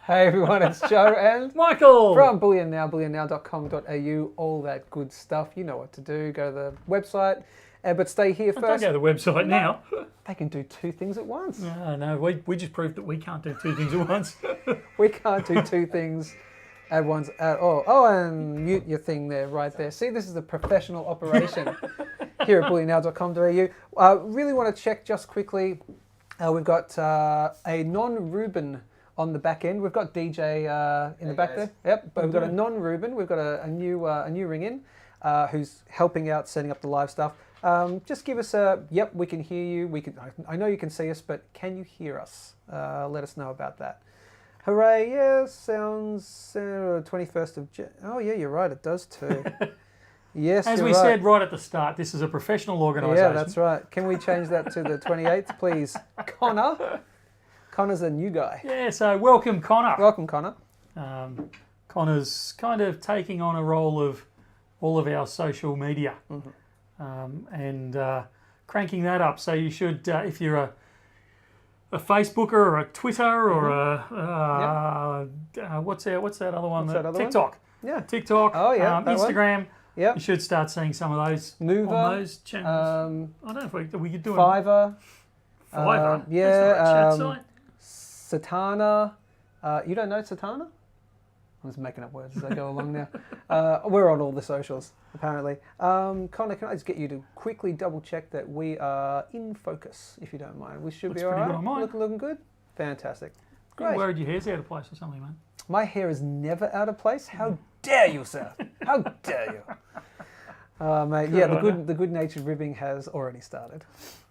Hey everyone, it's Joe and Michael from Bullion Now, bullionnow.com.au, all that good stuff. You know what to do. Go to the website, but stay here first. Don't go to the website now. They can do two things at once. No, we just proved that we can't do two things at once. We can't do two things at once at all. Oh, and mute your thing there, right there. See, this is a professional operation here at bullionnow.com.au. Really want to check just quickly. We've got a non-Reuben on the back end. We've got DJ in the back there. Yep, but we've got a non-Reuben. We've got a new ring in who's helping out setting up the live stuff. Just give us a, yep, we can hear you. I know you can see us, but can you hear us? Let us know about that. Hooray, yeah, sounds 21st of Jan. Oh, yeah, you're right, it does too. Yes, As we said right at the start, this is a professional organisation. Yeah, that's right. Can we change that to the 28th, please? Connor? Connor's a new guy. Yeah, so welcome, Connor. Welcome, Connor. Connor's kind of taking on a role of all of our social media and cranking that up. So you should, if you're a Facebooker or a Twitter or what's that other one? TikTok. Yeah. TikTok. Oh, yeah. Instagram. Yep. You should start seeing some of those Mover, on those channels. I don't know if we could do Fiverr. Fiverr. Yeah. That's the right chat site. Satana. You don't know Satana? I'm just making up words as I go along now. We're on all the socials, apparently. Connor, can I just get you to quickly double check that we are in focus, if you don't mind? We should Looks be all pretty right. good on mine. Looking good? Fantastic. You're Great. worried your hair's out of place or something, man. My hair is never out of place. How dare you, sir? How dare you? Mate, Good yeah, on the good-natured ribbing has already started,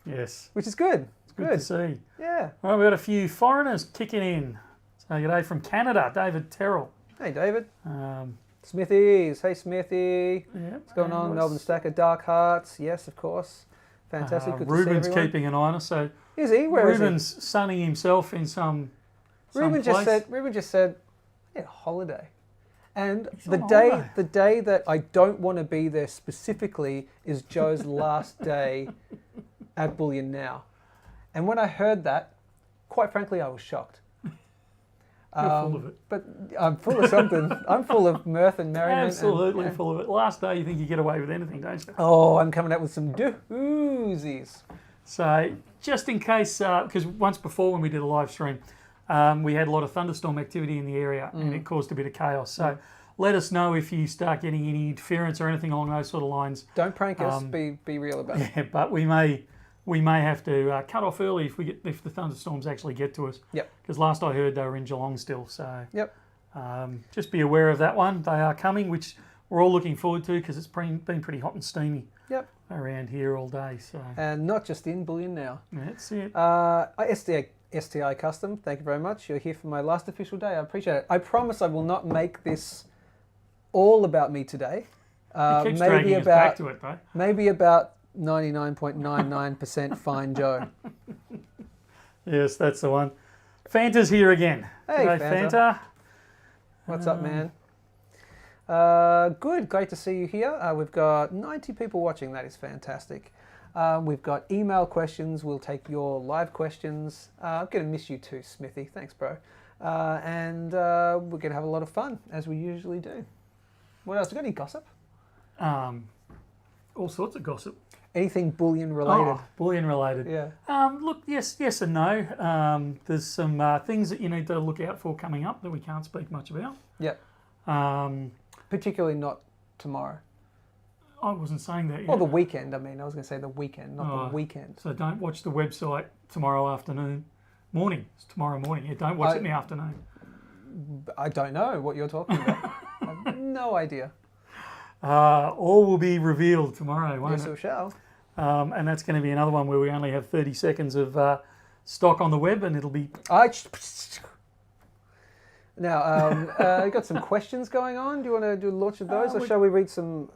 Yes. which is good. It's Good to see. Yeah. Well, we've got a few foreigners kicking in. So g'day from Canada, David Terrell. Hey, David. Um, Smithies. Hey, Smithy. yeah, What's going on? Melbourne Stacker, Dark Hearts. Yes, of course. Fantastic. Good Ruben's to see everyone. keeping an eye on us. So Is he? Where is Ruben's sunning himself in some he? Ruben place. just said, yeah, holiday. And He's the on day holiday. the day that I don't want to be there specifically is Joe's last day at Bullion Now. And when I heard that, quite frankly, I was shocked. You're full of it. But I'm full of something. I'm full of mirth and merriment. Absolutely and, full of it. Last day you think you get away with anything, don't you? oh, I'm coming out with some doozies. So just in case, because once before when we did a live stream, we had a lot of thunderstorm activity in the area and it caused a bit of chaos. So let us know if you start getting any interference or anything along those sort of lines. Don't prank us. Be real about it. Yeah, but we may have to cut off early if the thunderstorms actually get to us. Yep. Because last I heard they were in Geelong still. So Yep. just be aware of that one. They are coming, which we're all looking forward to because it's been pretty hot and steamy Yep. around here all day. So And not just in Bullion Now. that's it. STI Custom, thank you very much. You're here for my last official day. I appreciate it. I promise I will not make this all about me today. It keeps dragging us back to it, though. Maybe about 99.99% fine Joe. Yes, that's the one. Fanta's here again. Hey, G'day, Fanta. What's up, man? Good, great to see you here. We've got 90 people watching. That is fantastic. We've got email questions. We'll take your live questions. I'm going to miss you too, Smithy. Thanks, bro. And we're going to have a lot of fun, as we usually do. What else? We got any gossip? All sorts of gossip. Anything bullion related? Oh, bullion related. Yeah. Look, yes and no. There's some things that you need to look out for coming up that we can't speak much about. Yeah. Particularly not tomorrow. I wasn't saying that yet. Or the weekend. I mean, I was going to say the weekend, not the weekend. So don't watch the website tomorrow morning. It's tomorrow morning. Yeah, don't watch it in the afternoon. I don't know what you're talking about. I have no idea. All will be revealed tomorrow, won't Yes, it? it shall. And that's going to be another one where we only have 30 seconds of stock on the web, and it'll be... Now, I got some questions going on. Do you want to do a launch of those, or shall we read some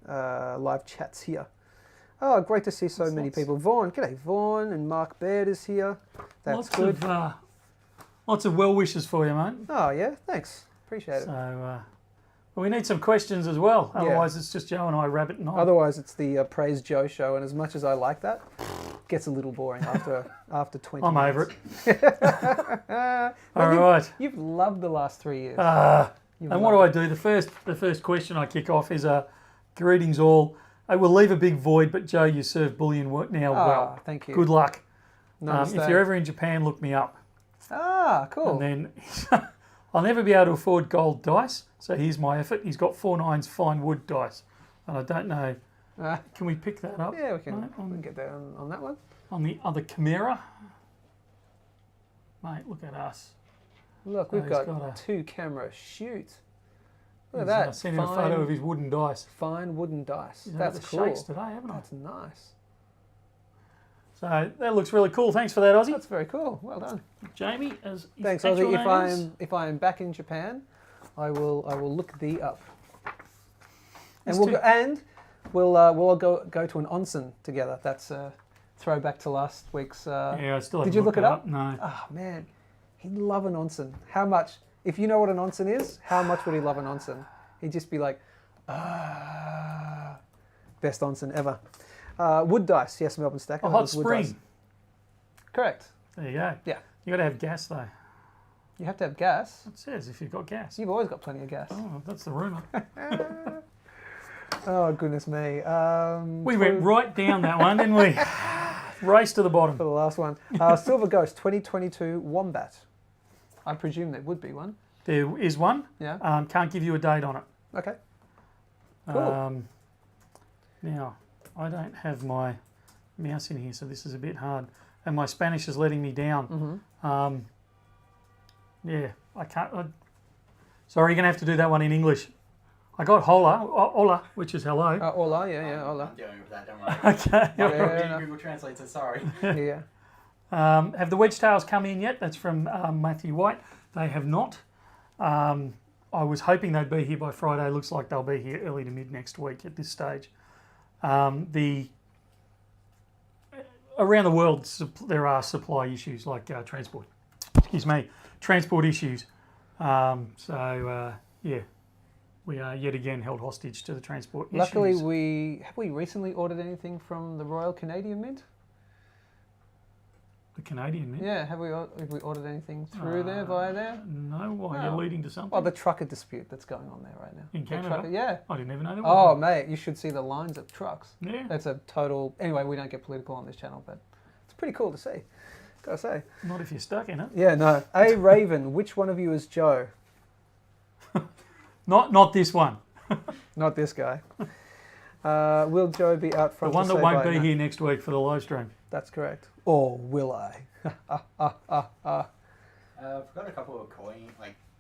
live chats here? Oh, great to see so many people. Vaughn, g'day, Vaughn, and Mark Baird is here. That's good. Lots of well wishes for you, mate. Oh yeah, thanks. Appreciate it. So We need some questions as well. Otherwise, it's just Joe and I rabbiting on. Otherwise, it's the Praise Joe show, and as much as I like that, it gets a little boring after 20 I'm minutes. over it. All right. You've loved the last 3 years. And what do I do? The first question I kick off is greetings all. I will leave a big void, but Joe, you serve Bullion Now well. Thank you. Good luck. Namaste. If you're ever in Japan, look me up. Cool. And then I'll never be able to afford gold dice, so here's my effort. He's got 4 9s fine wood dice. And I don't know, can we pick that up? Yeah, we can get there on that one. On the other camera. Mate, look at us. Look, we've got a 2-camera shoot. Look at that. I sent him a photo of his wooden dice. Fine wooden dice. That's cool. Shakes today, haven't I? That's nice. So that looks really cool. Thanks for that, Ozzy. That's very cool. Well done, Jamie. Thanks, Ozzy. If I am back in Japan, I will look thee up. And we'll all go to an onsen together. That's a throwback to last week's. Yeah, I still haven't Did you look it up? No. Oh man, he'd love an onsen. How much? If you know what an onsen is, how much would he love an onsen? He'd just be like, best onsen ever. Wood dice, yes, Melbourne Stacker. A hot spring. Dice. Correct. There you go. Yeah. You got to have gas though. You have to have gas. It says if you've got gas. You've always got plenty of gas. Oh, that's the rumour. Oh, goodness me. We went right down that one, didn't we? Race to the bottom. For the last one. Silver Ghost 2022 Wombat. I presume there would be one. There is one. Yeah. Can't give you a date on it. Okay. Cool. Now, I don't have my mouse in here, so this is a bit hard. And my Spanish is letting me down. Mm-hmm. Yeah, I can't. Sorry, you're going to have to do that one in English. I got hola, which is hello. Hola, yeah, hola. I'm dealing with that, don't worry. Okay. Yeah, Google Translator, sorry. Yeah. Have the wedge tails come in yet? That's from Matthew White. They have not. I was hoping they'd be here by Friday. Looks like they'll be here early to mid next week at this stage. Around the world, there are supply issues like transport. Excuse me, transport issues. Yeah, we are yet again held hostage to the transport Luckily, issues. have we recently ordered anything from the Royal Canadian Mint? The Canadian Mint? Yeah, have we ordered anything through there, via there? No, why? You're leading to something? Oh, the trucker dispute that's going on there right now. In Canada? Yeah. I didn't even know there Oh, was. mate, you should see the lines of trucks. Yeah. That's a total... Anyway, we don't get political on this channel, but it's pretty cool to see. Gotta say. Not if you're stuck in it. Yeah, no. A Raven, which one of you is Joe? Not this one. Not this guy. Will Joe be out front? The one to that say won't bye? be No. here next week for the live stream. That's correct. Or will I? I've got a couple of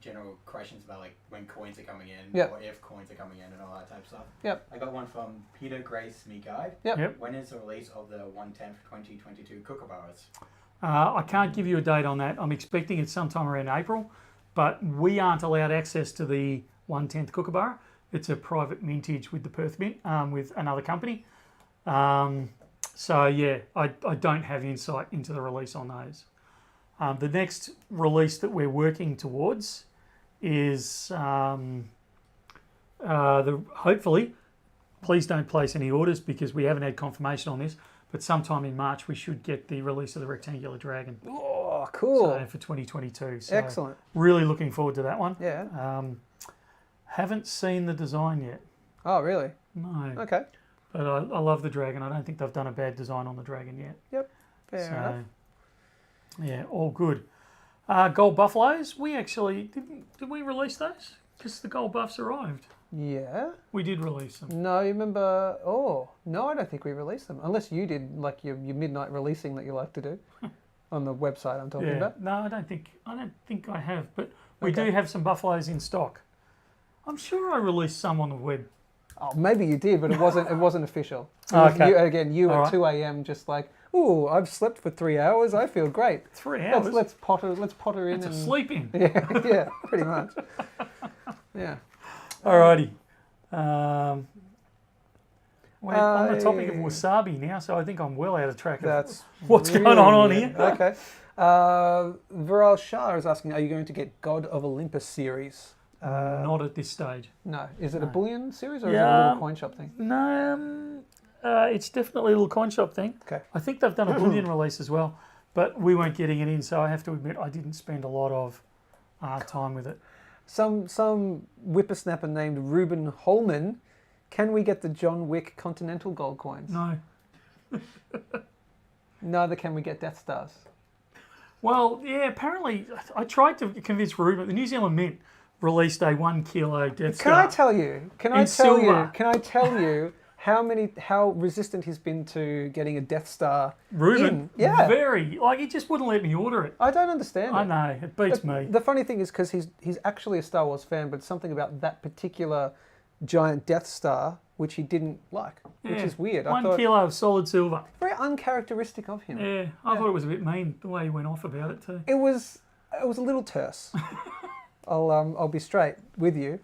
general questions about when coins are coming in, Yep. or if coins are coming in, and all that type of stuff. Yep. I got one from Peter Grace Me Guide. Yep. When is the release of the 1/10 2022 Kookaburras? I can't give you a date on that. I'm expecting it sometime around April, but we aren't allowed access to the 1/10 Kookaburra. It's a private mintage with the Perth Mint, with another company. So yeah, I don't have insight into the release on those. The next release that we're working towards is hopefully, please don't place any orders because we haven't had confirmation on this, but sometime in March we should get the release of the Rectangular Dragon. Oh, cool. So for 2022. So Excellent. really looking forward to that one. Yeah. Haven't seen the design yet. Oh, really? No. Okay. But I love the dragon. I don't think they've done a bad design on the dragon yet. Yep. Fair enough. Yeah, all good. Gold buffaloes. We actually did we release those? Because the gold buffs arrived. Yeah. We did release them. No, you remember? Oh, no, I don't think we released them. Unless you did, like your midnight releasing that you like to do on the website I'm talking about. No, I don't think I have. But we Okay. do have some buffaloes in stock. I'm sure I released some on the web. Oh, maybe you did, but it wasn't official. It Oh, was okay. You All at right. 2 a.m. just like, ooh, I've slept for 3 hours. I feel great. 3 hours. Let's potter in It's a and sleeping. yeah, pretty much. Yeah. Alrighty. We're on the topic of wasabi now, so I think I'm well out of track of That's what's really going on weird. here. Okay. Viral Shah is asking, are you going to get God of Olympus series? Not at this stage. No. Is it a No. bullion series or is it a Yeah. little coin shop thing? No, it's definitely a little coin shop thing. Okay. I think they've done a bullion release as well, but we weren't getting it in, so I have to admit I didn't spend a lot of time with it. Some whippersnapper named Reuben Holman. Can we get the John Wick Continental Gold coins? No. Neither can we get Death Stars. Well, yeah, apparently I tried to convince Ruben. The New Zealand Mint released a 1 kilo Death Can Star. I tell you? Can In I tell you? silver. Can I tell you how resistant he's been to getting a Death Star? Ruben, Yeah. very, like, he just wouldn't let me order it. I don't understand I it. know, it beats me. The funny thing is because he's actually a Star Wars fan, but something about that particular giant Death Star which he didn't like, which Yeah. is weird. I 1 thought kilo of solid silver. very uncharacteristic of him. Yeah, I thought it was a bit mean the way he went off about it too. It was a little terse. I'll be straight with you,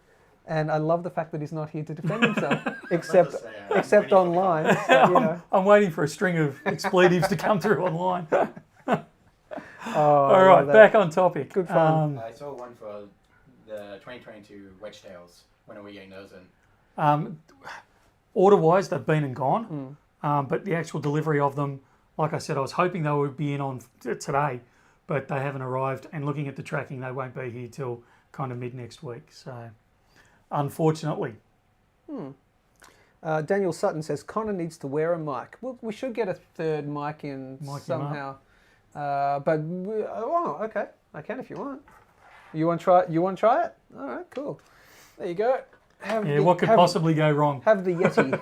and I love the fact that he's not here to defend himself, except Waiting for online. comments. So, you know. I'm waiting for a string of expletives to come through online. Oh, All right, back on topic. Good fun. I saw one for the 2022 wedge tails. When are we getting those in? Order-wise, they've been and gone, but the actual delivery of them, like I said, I was hoping they would be in on today, but they haven't arrived. And looking at the tracking, they won't be here till kind of mid next week. So, unfortunately, Daniel Sutton says Connor needs to wear a mic. Well, we should get a third mic in Mic him somehow. Oh, okay, I can if you want. You want to try? You want to try it? All right, cool. There you go. what could possibly go wrong? Have the Yeti.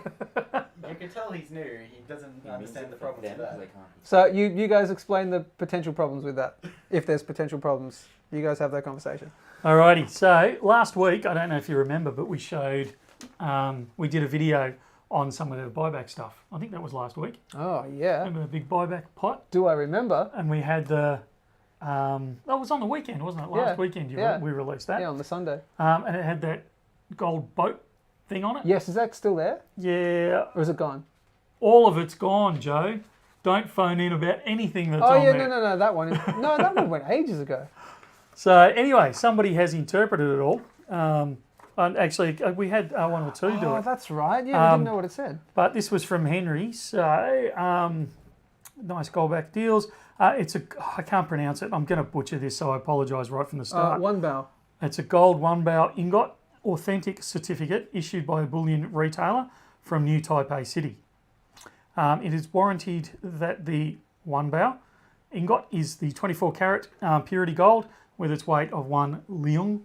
You can tell he's new. He doesn't understand the problems with that. So you guys explain the potential problems with that. If there's potential problems, you guys have that conversation. Alrighty, so last week, I don't know if you remember, but we showed, we did a video on some of the buyback stuff. I think that was last week. Oh yeah. Remember the big buyback pot? Do I remember? And we had the, that was on the weekend, wasn't it? Last weekend we released that. Yeah, on the Sunday. And it had that gold boat thing on it. Yes, is that still there? Yeah, Or is it gone? all of it's gone, Joe. Don't phone in about anything that's Oh on yeah, there. no, that one. No, that one went ages ago. So anyway, somebody has interpreted it all. And actually, we had one or two do Oh, it. that's right. Yeah, we didn't know what it said. But this was from Henry. So nice goldback deals. I can't pronounce it. I'm going to butcher this, so I apologise right from the start. One bow. It's a gold 1 bow ingot authentic certificate issued by a bullion retailer from New Taipei City. It is warranted that the 1 bow ingot is the 24 carat purity gold with its weight of 1 leong,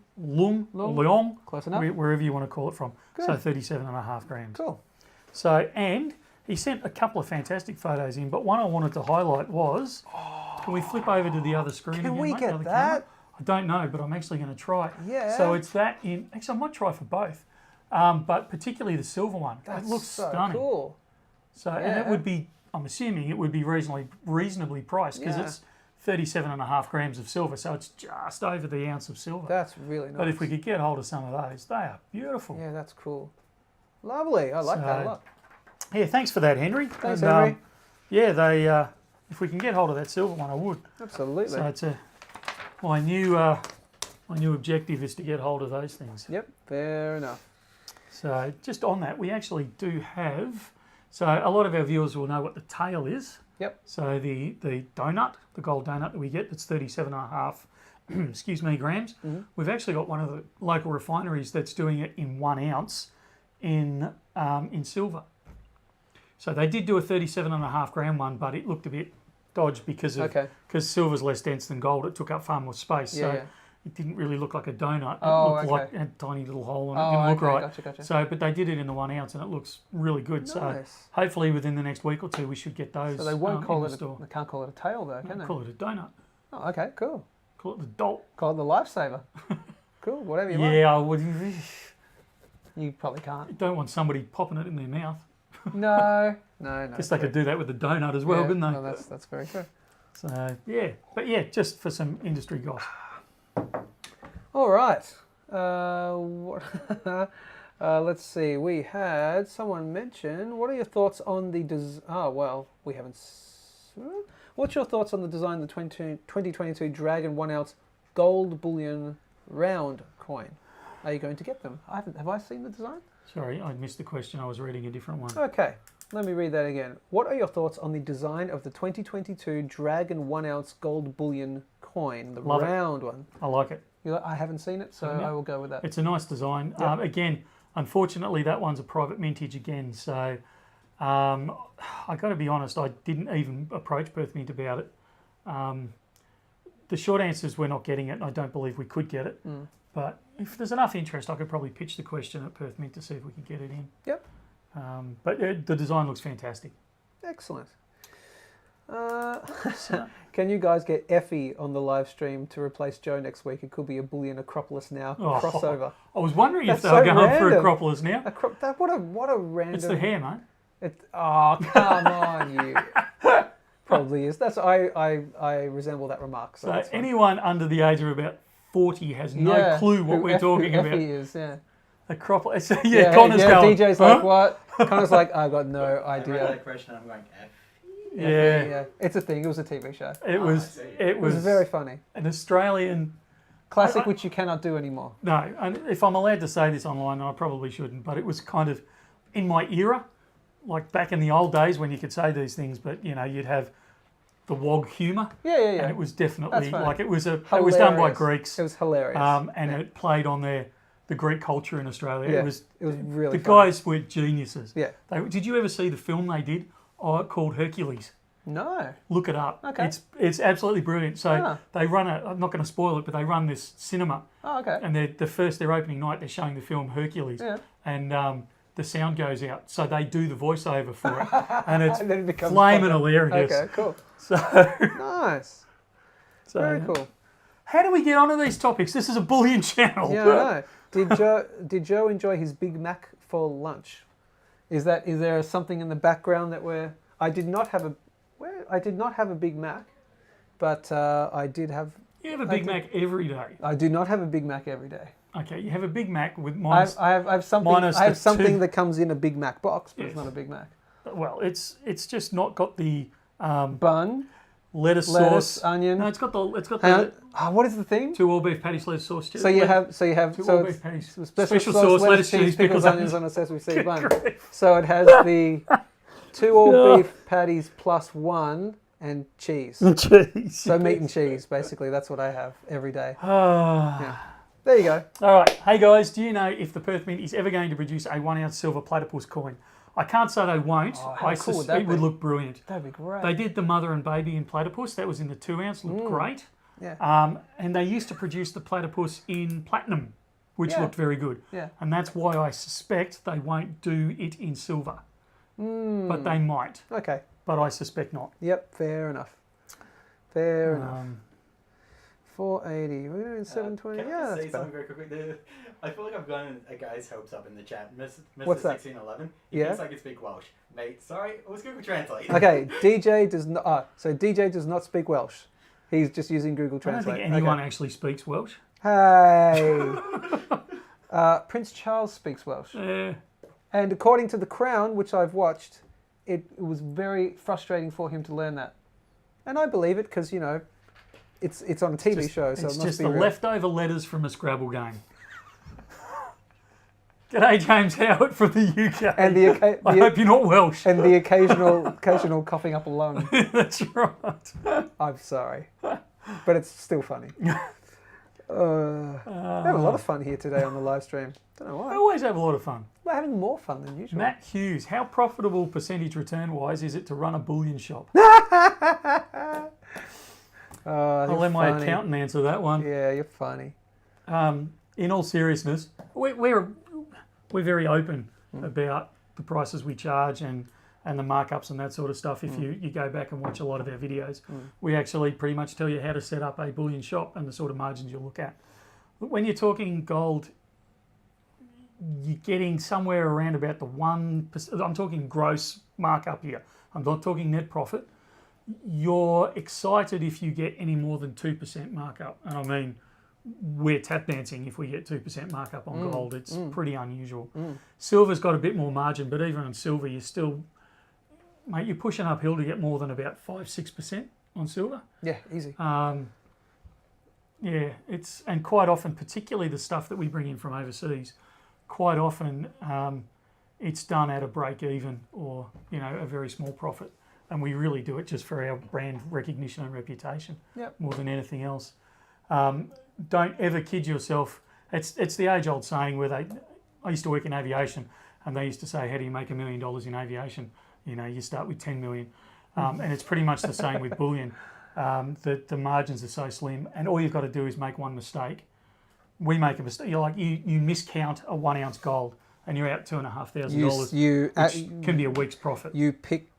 Close enough. wherever you want to call it from. Good. So 37.5 grams. Cool. So, and he sent a couple of fantastic photos in, but one I wanted to highlight was, can we flip over to the other screen Can again, we mate, get the other that? camera? I don't know, but I'm actually going to try. Yeah. So it's that in, actually I might try for both, but particularly the silver one. That's it looks so stunning. cool. So, and it Yeah. would be, I'm assuming it would be reasonably priced because Yeah. it's 37.5 grams of silver, so it's just over the ounce of silver. That's really nice. But if we could get hold of some of those, they are beautiful. Yeah, that's cool. Lovely. I like that a So, lot. Yeah, thanks for that, Henry. Thanks, And, Henry. Yeah, they. If we can get hold of that silver one, I would. Absolutely. So it's my new objective is to get hold of those things. Yep. Fair enough. So just on that, we actually do have. So a lot of our viewers will know what the tail is. Yep. So the donut, the gold donut that we get, that's 37.5, excuse me, grams. Mm-hmm. We've actually got one of the local refineries that's doing it in 1 ounce in silver. So they did do a 37.5 gram one, but it looked a bit dodged because silver's less dense than gold. It took up far more space. Yeah, so yeah. it didn't really look like a donut. It Oh, looked okay. like it had a tiny little hole in it. It Oh, didn't look okay, right. gotcha. So, but they did it in the 1 ounce and it looks really good. So Nice. hopefully within the next week or two we should get those. So they won't call in it. the store. They can't call it a tail though, can they? Call it a donut. Oh, okay. Cool. Call it the dolt. Call it the lifesaver. Cool. Whatever you want. Yeah, I would. You probably can't. Don't want somebody popping it in their mouth. No. Guess they could do that with the donut as well, couldn't they? No, that's very true. So yeah, but yeah, just for some industry gossip. All right. Let's see. We had someone mention. What are your thoughts on the we haven't. What's your thoughts on the design of the 2022 Dragon 1 ounce gold bullion round coin? Are you going to get them? Have I seen the design? Sorry, I missed the question. I was reading a different one. Okay, let me read that again. What are your thoughts on the design of the 2022 Dragon 1 ounce gold bullion coin, the Love it. round one? I like it. I haven't seen it, so I will go with that. It's a nice design. Yep. Again, unfortunately, that one's a private mintage again. So I got to be honest, I didn't even approach Perth Mint about it. The short answer is we're not getting it, and I don't believe we could get it. But if there's enough interest, I could probably pitch the question at Perth Mint to see if we could get it in. Yep. But the design looks fantastic. Excellent. Can you guys get Effie on the live stream to replace Joe next week? It could be a Bullion Acropolis Now crossover. I was wondering That's if they were so going for random. Acropolis Now. What a random. It's the hair, mate. Oh, come on, you. Probably is. I resemble that remark. So So that's fine. anyone under the age of about 40 has no clue what we're talking who about. Effie is, yeah. Acropolis. Connor's yeah, going. DJ's like, what? Connor's like, I've got no I read idea. that question. I'm going, F. Yeah. It's a thing. It was a TV show. It was. It It was was very funny. an Australian. Classic, which you cannot do anymore. No, and if I'm allowed to say this online, I probably shouldn't, but it was kind of in my era, like back in the old days when you could say these things, but you'd have the wog humour. Yeah. And it was definitely That's funny. like it was done by Hilarious. Greeks. It was hilarious. And it played on the Greek culture in Australia. Yeah, It was really the funny. guys were geniuses. Yeah. Did you ever see the film they did called Hercules? No. Look it up. Okay. It's absolutely brilliant. So Ah. they run I'm not going to spoil it, but they run this cinema. Oh, okay. And their opening night, they're showing the film Hercules. Yeah. And the sound goes out. So they do the voiceover for it. And it's And then it becomes flaming popular. hilarious. Okay, cool. So, Nice. Very cool. How do we get onto these topics? This is a Bullion channel. Yeah, I know. Did Joe enjoy his Big Mac for lunch? Is there something in the background that I did not have a Big Mac, but I did have. You have a Big Mac every day. I do not have a Big Mac every day. Okay, you have a Big Mac with I have something. minus I have the something two- that comes in a Big Mac box, but Yes. it's not a Big Mac. Well, it's just not got the Bun, lettuce lettuce, sauce. onion. No, it's got the Hang on. What is the thing? 2 all beef patties, lettuce sauce. So you have two so all it's beef patties. special sauce, lettuce, cheese, pickles, onions on a sesame seed bun. So it has the 2 all beef patties plus 1 and cheese. Cheese. So meat and cheese, basically. That's what I have every day. Ah. Yeah. There you go. All right. Hey, guys, do you know if the Perth Mint is ever going to produce a 1 ounce silver Platapus coin? I can't say they won't. Oh, how cool would that it would be? look brilliant. That'd be great. They did the mother and baby in Platapus. That was in the 2 ounce. Looked great. Yeah. And they used to produce the Platapus in platinum, which Yeah. looked very good. Yeah. And that's why I suspect they won't do it in silver. But they might. Okay. But I suspect not. Yep. Fair enough. Fair enough. 480. We're doing 720. Can I Yeah, just that's say better. something very quickly? I feel like I've gotten a guy's hopes up in the chat. Mr. What's that? 1611. He Yeah? thinks I can speak Welsh. Mate, sorry, it was Google Translate. Okay. DJ does not. So DJ does not speak Welsh. He's just using Google I don't Translate. think anyone Okay. actually speaks Welsh. Hey. Prince Charles speaks Welsh. Yeah. And according to The Crown, which I've watched, it was very frustrating for him to learn that. And I believe it because, it's on a TV show, so It's it must just be the real. leftover letters from a Scrabble game. G'day, James Howard from the UK. And I hope you're not Welsh. and the occasional coughing up a lung. That's right. I'm sorry. But it's still funny. We have a lot of fun here today on the live stream. Don't know I why. always have a lot of fun. We're having more fun than usual. Matt Hughes, how profitable percentage return wise is it to run a bullion shop? I'll let my accountant answer that one. Yeah, you're funny. In all seriousness, we're very open about the prices we charge and the markups and that sort of stuff. If you go back and watch a lot of our videos, we actually pretty much tell you how to set up a bullion shop and the sort of margins you'll look at. But when you're talking gold, you're getting somewhere around about the 1%. I'm talking gross markup here. I'm not talking net profit. You're excited if you get any more than 2% markup. And I mean, we're tap dancing if we get 2% markup on gold. It's pretty unusual. Silver's got a bit more margin, but even on silver, you're still, mate, you're pushing uphill to get more than about 5-6% on silver. Yeah, easy. Yeah, and quite often, particularly the stuff that we bring in from overseas, quite often it's done at a break even or a very small profit, and we really do it just for our brand recognition and reputation more than anything else. Don't ever kid yourself. It's the age-old saying where I used to work in aviation, and they used to say, "How do you make $1 million in aviation?" You start with 10 million, and it's pretty much the same with bullion. The margins are so slim, and all you've got to do is make one mistake. We make a mistake. You miscount a 1 ounce gold, and you're out $2,500, which can be a week's profit. You pick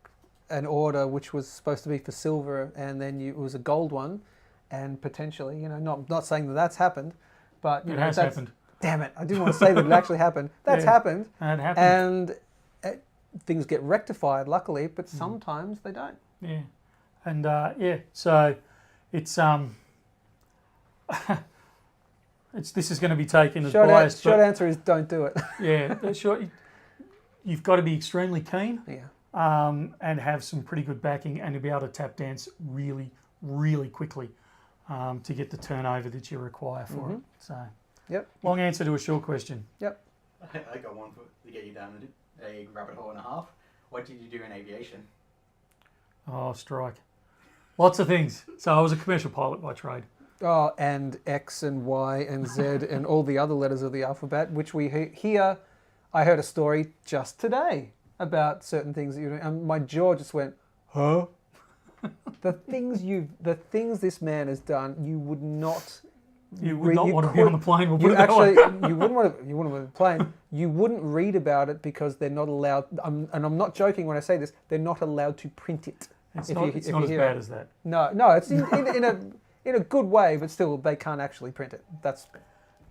an order which was supposed to be for silver, and then it was a gold one, and potentially, not saying that that's happened, but it has happened. Damn it! I didn't want to say that it actually happened. That's happened. It happened, and things get rectified, luckily, but sometimes they don't. Yeah. And so it's this is going to be taken as biased. Short answer is don't do it. Yeah, short. You've got to be extremely keen, and have some pretty good backing, and to be able to tap dance really, really quickly to get the turnover that you require for it. So, long answer to a short question. Yep. I got one to get you down a rabbit hole and a half. What did you do in aviation? Oh, strike. Lots of things. So I was a commercial pilot by trade. Oh, and X and Y and Z and all the other letters of the alphabet, which we hear. I heard a story just today about certain things that you're doing, and my jaw just went, huh? The things this man has done, you would not. You would not want to be on the plane. You wouldn't want to be on the plane. You wouldn't read about it because they're not allowed. And I'm not joking when I say this. They're not allowed to print it. It's not as bad as that. No, it's in a good way, but still they can't actually print it. That's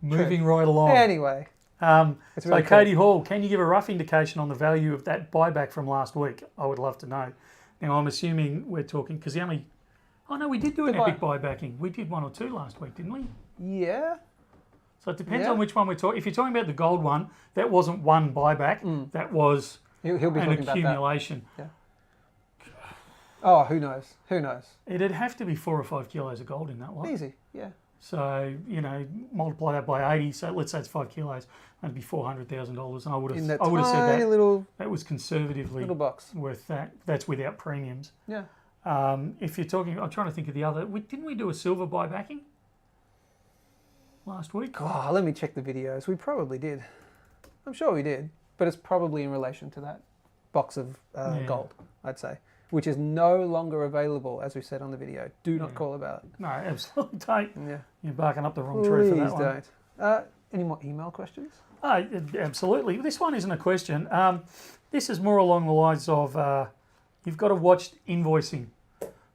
moving right along. Anyway, so Katie Hall, can you give a rough indication on the value of that buyback from last week? I would love to know. Now I'm assuming we're talking because we did do an epic buybacking. We did 1 or 2 last week, didn't we? Yeah. So it depends on which one we're talking. If you're talking about the gold one, that wasn't one buyback. That was he'll be an talking accumulation. About that. Yeah. Oh, who knows? Who knows? It'd have to be 4 or 5 kilos of gold in that one. Easy, yeah. So, multiply that by 80. So let's say it's 5 kilos. That'd be $400,000. And I would have said that was conservatively little box worth that. That's without premiums. Yeah. If you're talking, I'm trying to think of the other. Didn't we do a silver buybacking last week? Oh, let me check the videos. We probably did. I'm sure we did. But it's probably in relation to that box of gold, I'd say, which is no longer available, as we said on the video. Do not call about it. No, absolutely don't. Yeah. You're barking up the wrong tree for that one. Please don't. Any more email questions? Absolutely. This one isn't a question. This is more along the lines of you've got to watch invoicing.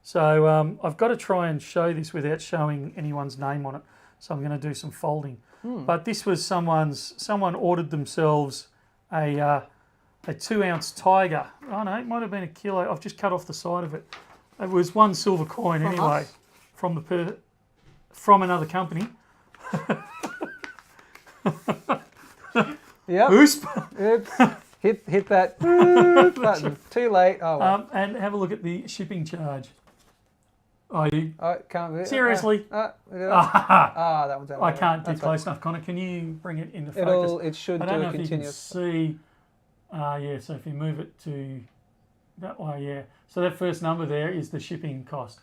So I've got to try and show this without showing anyone's name on it. So I'm going to do some folding. But this was someone ordered themselves a 2 ounce tiger. Oh no, it might have been a kilo. I've just cut off the side of it. It was 1 silver coin anyway from another company. Yep. Oops. Hit that button. Too late. Oh. Well. And have a look at the shipping charge. Oh, you? Can't be. Seriously? That one's out. I can't get close enough, Connor. Can you bring it into focus? It should I don't do know a if continuous. you can see. So if you move it to that way, yeah. So that first number there is the shipping cost.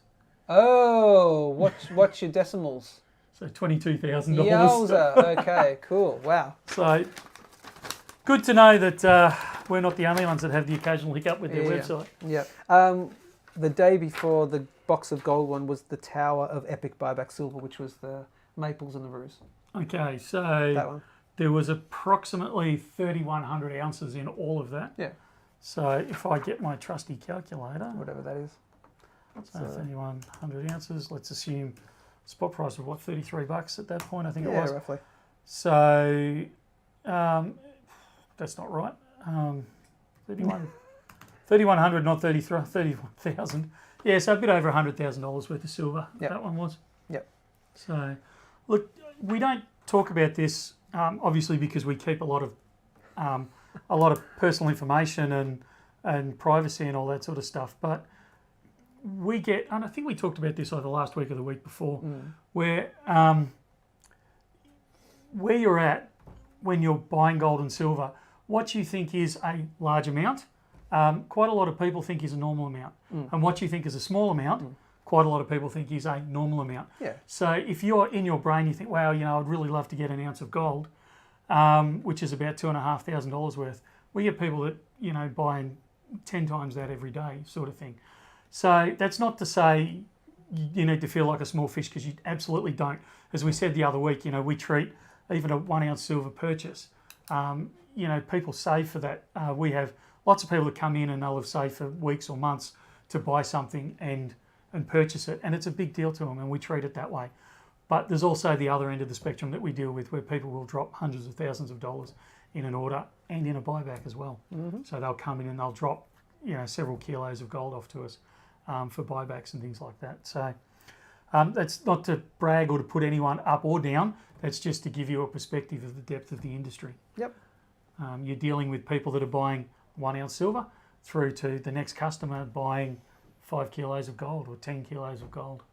Oh, what's your decimals? So $22,000. Yowza. Okay, cool. Wow. So good to know that we're not the only ones that have the occasional hiccup with their website. Yeah. The day before the box of gold one was the Tower of Epic Buyback Silver, which was the maples and the roos. Okay, so that one. There was approximately 3,100 ounces in all of that. Yeah. So if I get my trusty calculator, whatever that is. So 3,100 ounces. Let's assume spot price of what, $33 at that point, I think it was. Yeah, roughly. So that's not right. 3,100, not 31,000. Yeah, so a bit over $100,000 worth of silver. Yep. That one was. Yep. So, look, we don't talk about this obviously because we keep a lot of personal information and privacy and all that sort of stuff. But we get, and I think we talked about this either last week or the week before. where you're at when you're buying gold and silver, what you think is a large amount, quite a lot of people think is a normal amount. And what you think is a small amount, quite a lot of people think is a normal amount. Yeah. So if you're in your brain, you think, wow, I'd really love to get an ounce of gold, which is about $2,500 worth. We get people that, buying 10 times that every day sort of thing. So that's not to say you need to feel like a small fish, because you absolutely don't. As we said the other week, we treat even a 1 ounce silver purchase. People save for that. We have lots of people that come in and they'll have saved for weeks or months to buy something and purchase it, and it's a big deal to them, and we treat it that way. But there's also the other end of the spectrum that we deal with, where people will drop hundreds of thousands of dollars in an order and in a buyback as well. So they'll come in and they'll drop several kilos of gold off to us for buybacks and things like that. So that's not to brag or to put anyone up or down. That's just to give you a perspective of the depth of the industry. Yep. You're dealing with people that are buying 1 ounce silver through to the next customer buying 5 kilos of gold or 10 kilos of gold.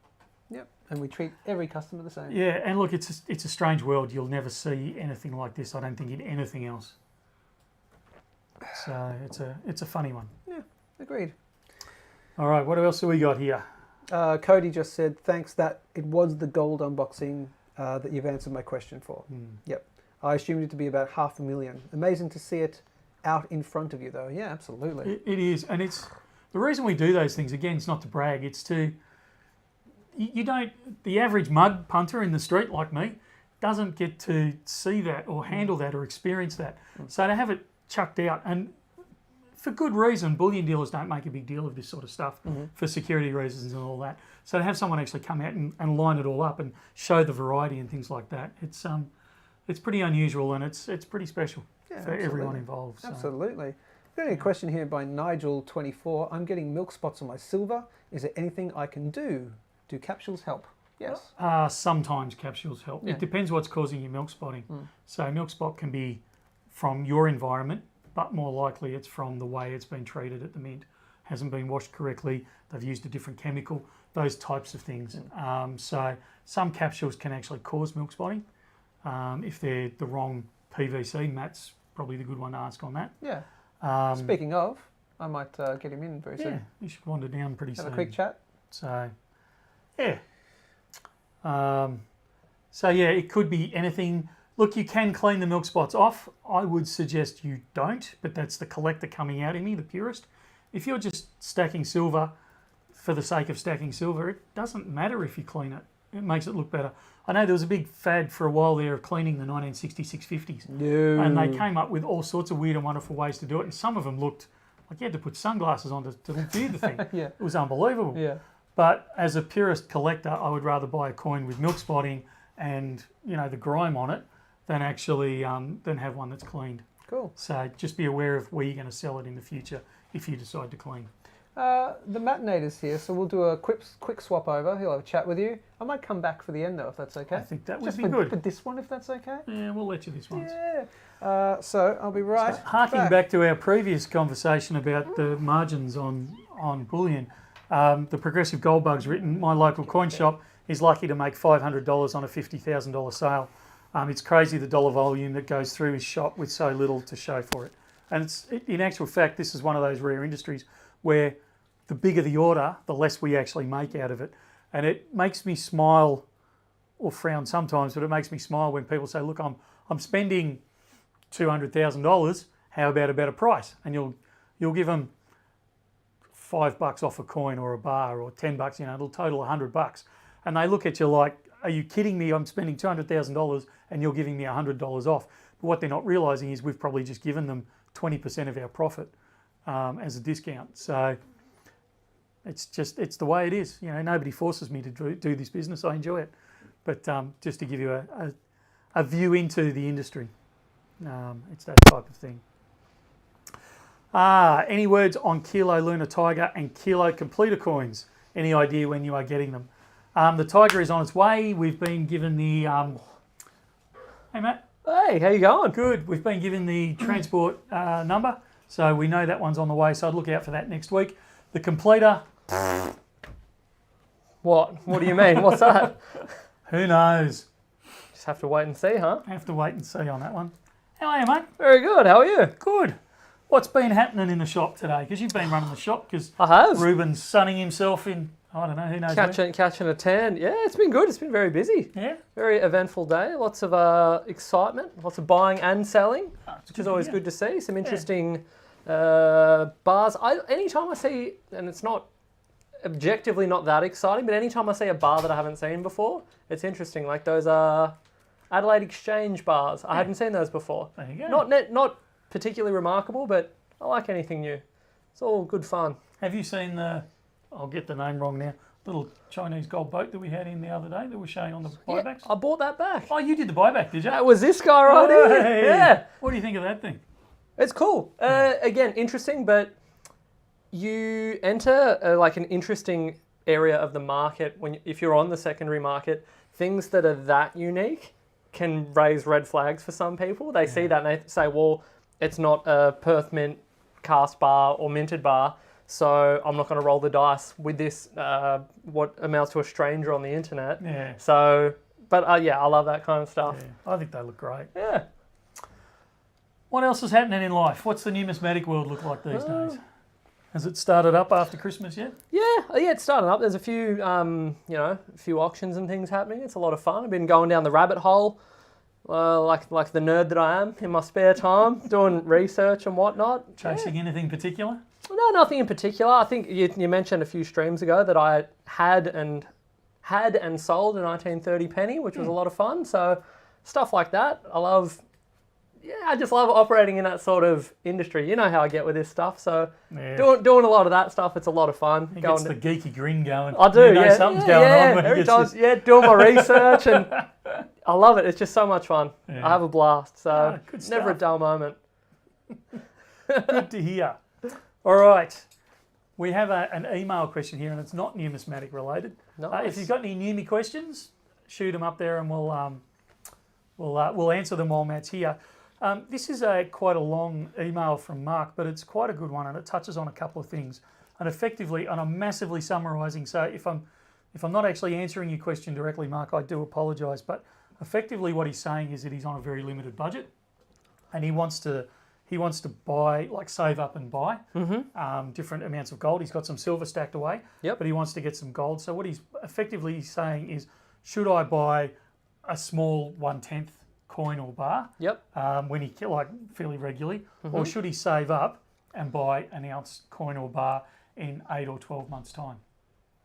Yep. And we treat every customer the same. Yeah, and look, it's a strange world. You'll never see anything like this, I don't think, in anything else. So it's a funny one. Yeah, agreed. All right, what else have we got here? Cody just said, thanks that it was the gold unboxing that you've answered my question for. Yep. I assumed it to be about $500,000. Amazing to see it out in front of you, though. Yeah, absolutely. It is, and it's the reason we do those things. Again, it's not to brag. It's to the average mud punter in the street like me doesn't get to see that or handle that or experience that. So to have it chucked out, and for good reason, bullion dealers don't make a big deal of this sort of stuff for security reasons and all that. So to have someone actually come out and line it all up and show the variety and things like that, it's pretty unusual, and it's pretty special for everyone involved. So. Absolutely. We've got a question here by Nigel24. I'm getting milk spots on my silver. Is there anything I can do? Do capsules help? Yes. Sometimes capsules help. Yeah. It depends what's causing your milk spotting. So milk spot can be from your environment, but more likely it's from the way it's been treated at the mint. Hasn't been washed correctly, they've used a different chemical, those types of things. So some capsules can actually cause milk spotting if they're the wrong PVC. Matt's probably the good one to ask on that. Yeah. Speaking of, I might get him in very soon. Yeah, you should wander down pretty soon. Have a quick chat. So, yeah. It could be anything. Look, you can clean the milk spots off. I would suggest you don't, but that's the collector coming out in me, the purist. If you're just stacking silver for the sake of stacking silver, it doesn't matter if you clean it. It makes it look better. I know there was a big fad for a while there of cleaning the 1966 50s. No. And they came up with all sorts of weird and wonderful ways to do it, and some of them looked like you had to put sunglasses on to view the thing. Yeah. It was unbelievable. Yeah. But as a purist collector, I would rather buy a coin with milk spotting and the grime on it than actually than have one that's cleaned. Cool. So just be aware of where you're going to sell it in the future if you decide to clean. The Matinator's here, so we'll do a quick swap over. He'll have a chat with you. I might come back for the end though, if that's okay. I think that would Just be for, good. for this one, if that's okay. Yeah, we'll let you this once. Yeah. So I'll be right. So, harking back to our previous conversation about the margins on bullion, the Progressive Gold Bug's written, my local coin shop is lucky to make $500 on a $50,000 sale. It's crazy the dollar volume that goes through his shop with so little to show for it. And in actual fact, this is one of those rare industries where the bigger the order, the less we actually make out of it. And it makes me smile, or frown sometimes, but it makes me smile when people say, look, I'm spending $200,000, how about a better price? And you'll give them $5 off a coin or a bar, or $10, it'll total $100. And they look at you like, are you kidding me? I'm spending $200,000 and you're giving me $100 off. But what they're not realising is we've probably just given them 20% of our profit as a discount. So it's the way it is. Nobody forces me to do this business. I enjoy it. But just to give you a view into the industry, it's that type of thing. Any words on Kilo Lunar Tiger and Kilo Completer coins? Any idea when you are getting them? The Tiger is on its way. We've been given the... Hey, Matt. Hey, how you going? Good. We've been given the transport number, so we know that one's on the way, so I'd look out for that next week. The Completer... What? What do you mean? What's that? Who knows? Just have to wait and see, huh? Have to wait and see on that one. How are you, mate? Very good. How are you? Good. What's been happening in the shop today? Because you've been running the shop. Because I have. Ruben's sunning himself in. I don't know. Who knows? Catching a tan. Yeah, it's been good. It's been very busy. Yeah. Very eventful day. Lots of excitement. Lots of buying and selling, which is always good to see. Some interesting bars. Anytime I see, and it's not objectively not that exciting, but anytime I see a bar that I haven't seen before, it's interesting. Like those Adelaide Exchange bars. I hadn't seen those before. There you go. Not particularly remarkable, but I like anything new. It's all good fun. Have you seen the? I'll get the name wrong now. Little Chinese gold boat that we had in the other day that was showing on the buybacks. I bought that back. Oh, you did the buyback, did you? That was this guy right here. Hey. Yeah. What do you think of that thing? It's cool. Again, interesting, but you enter like an interesting area of the market if you're on the secondary market. Things that are that unique can raise red flags for some people. They see that and they say, well, it's not a Perth Mint cast bar or minted bar, so I'm not going to roll the dice with this, what amounts to a stranger on the internet. Yeah. So, but I love that kind of stuff. Yeah. I think they look great. Yeah. What else is happening in life? What's the numismatic world look like these days? Has it started up after Christmas yet? Yeah, it's starting up. There's a few, a few auctions and things happening. It's a lot of fun. I've been going down the rabbit hole, like the nerd that I am, in my spare time, doing research and whatnot. Chasing anything particular? No, nothing in particular. I think you mentioned a few streams ago that I had and sold a 1930 penny, which was a lot of fun. So stuff like that. I just love operating in that sort of industry. You know how I get with this stuff. So doing a lot of that stuff, it's a lot of fun. He gets the geeky grin going. I do, you know something's going on. When every time, doing my research, and I love it. It's just so much fun. Yeah. I have a blast. So good never a stuff. dull moment. Good to hear. All right. We have an email question here, and it's not numismatic related. Nice. If you've got any Numi questions, shoot them up there, and we'll answer them while Matt's here. This is quite a long email from Mark, but it's quite a good one, and it touches on a couple of things. And I'm massively summarising. So if I'm not actually answering your question directly, Mark, I do apologise. But effectively, what he's saying is that he's on a very limited budget, and he wants to buy, like save up and buy different amounts of gold. He's got some silver stacked away, but he wants to get some gold. So what he's effectively saying is, should I buy a small 1/10 coin or bar when he fairly regularly, or should he save up and buy an ounce coin or bar in 8 or 12 months' time?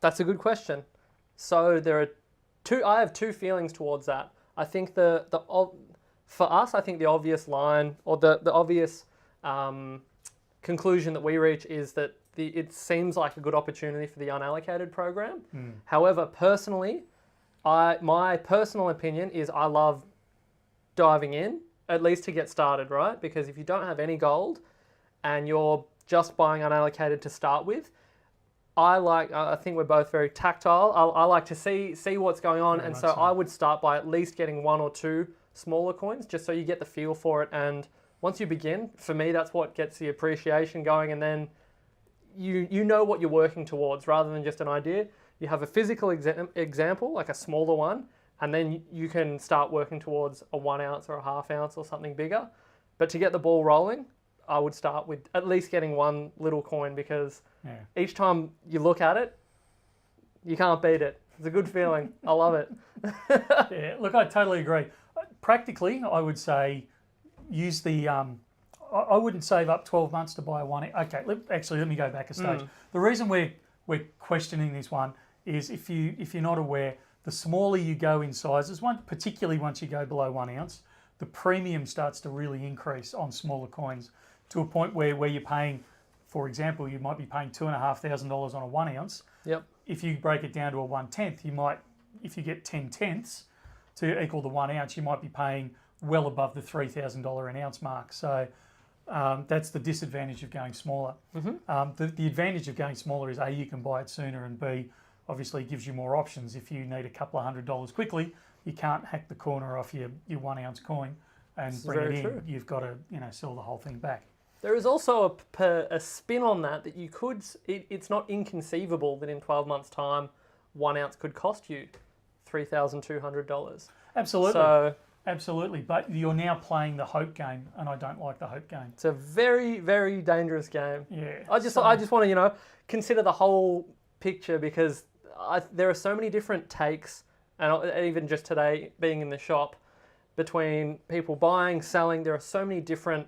That's a good question. So I have two feelings towards that. I think for us, I think the obvious line or the obvious conclusion that we reach is that it seems like a good opportunity for the unallocated program. However, personally, my personal opinion is I love diving in, at least to get started, right? Because if you don't have any gold and you're just buying unallocated to start with, I think we're both very tactile. I like to see what's going on, and so I would start by at least getting 1 or 2 smaller coins, just so you get the feel for it. And once you begin, for me, that's what gets the appreciation going, and then you know what you're working towards rather than just an idea. You have a physical example, like a smaller one, and then you can start working towards a 1 ounce or a ½ ounce or something bigger. But to get the ball rolling, I would start with at least getting 1 little coin, because each time you look at it, you can't beat it. It's a good feeling. I love it. Yeah, look, I totally agree. Practically, I would say use the... I wouldn't save up 12 months to buy a 1... Okay, let me go back a stage. The reason we're questioning this one is if you're not aware, the smaller you go in sizes, particularly once you go below 1 ounce, the premium starts to really increase on smaller coins to a point where you're paying, for example, you might be paying $2,500 on a 1 ounce. Yep. If you break it down to a 1/10, if you get 10 tenths to equal the 1 ounce, you might be paying well above the $3,000 an ounce mark. So that's the disadvantage of going smaller. The advantage of going smaller is A, you can buy it sooner, and B, obviously gives you more options. If you need a couple of $100 quickly, you can't hack the corner off your 1 ounce coin and bring it in. True. You've got to sell the whole thing back. There is also a spin on that you could. It's not inconceivable that in 12 months' time, 1 ounce could cost you $3,200. Absolutely. So Absolutely. But you're now playing the hope game, and I don't like the hope game. it's a very, very dangerous game. Yeah. I just want to, consider the whole picture, because there are so many different takes, and even just today being in the shop, between people buying, selling, there are so many different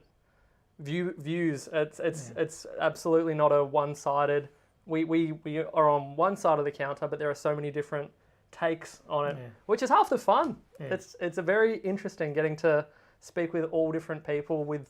views. It's absolutely not a one-sided. We are on one side of the counter, but there are so many different takes on it, which is half the fun. Yeah. It's a very interesting getting to speak with all different people with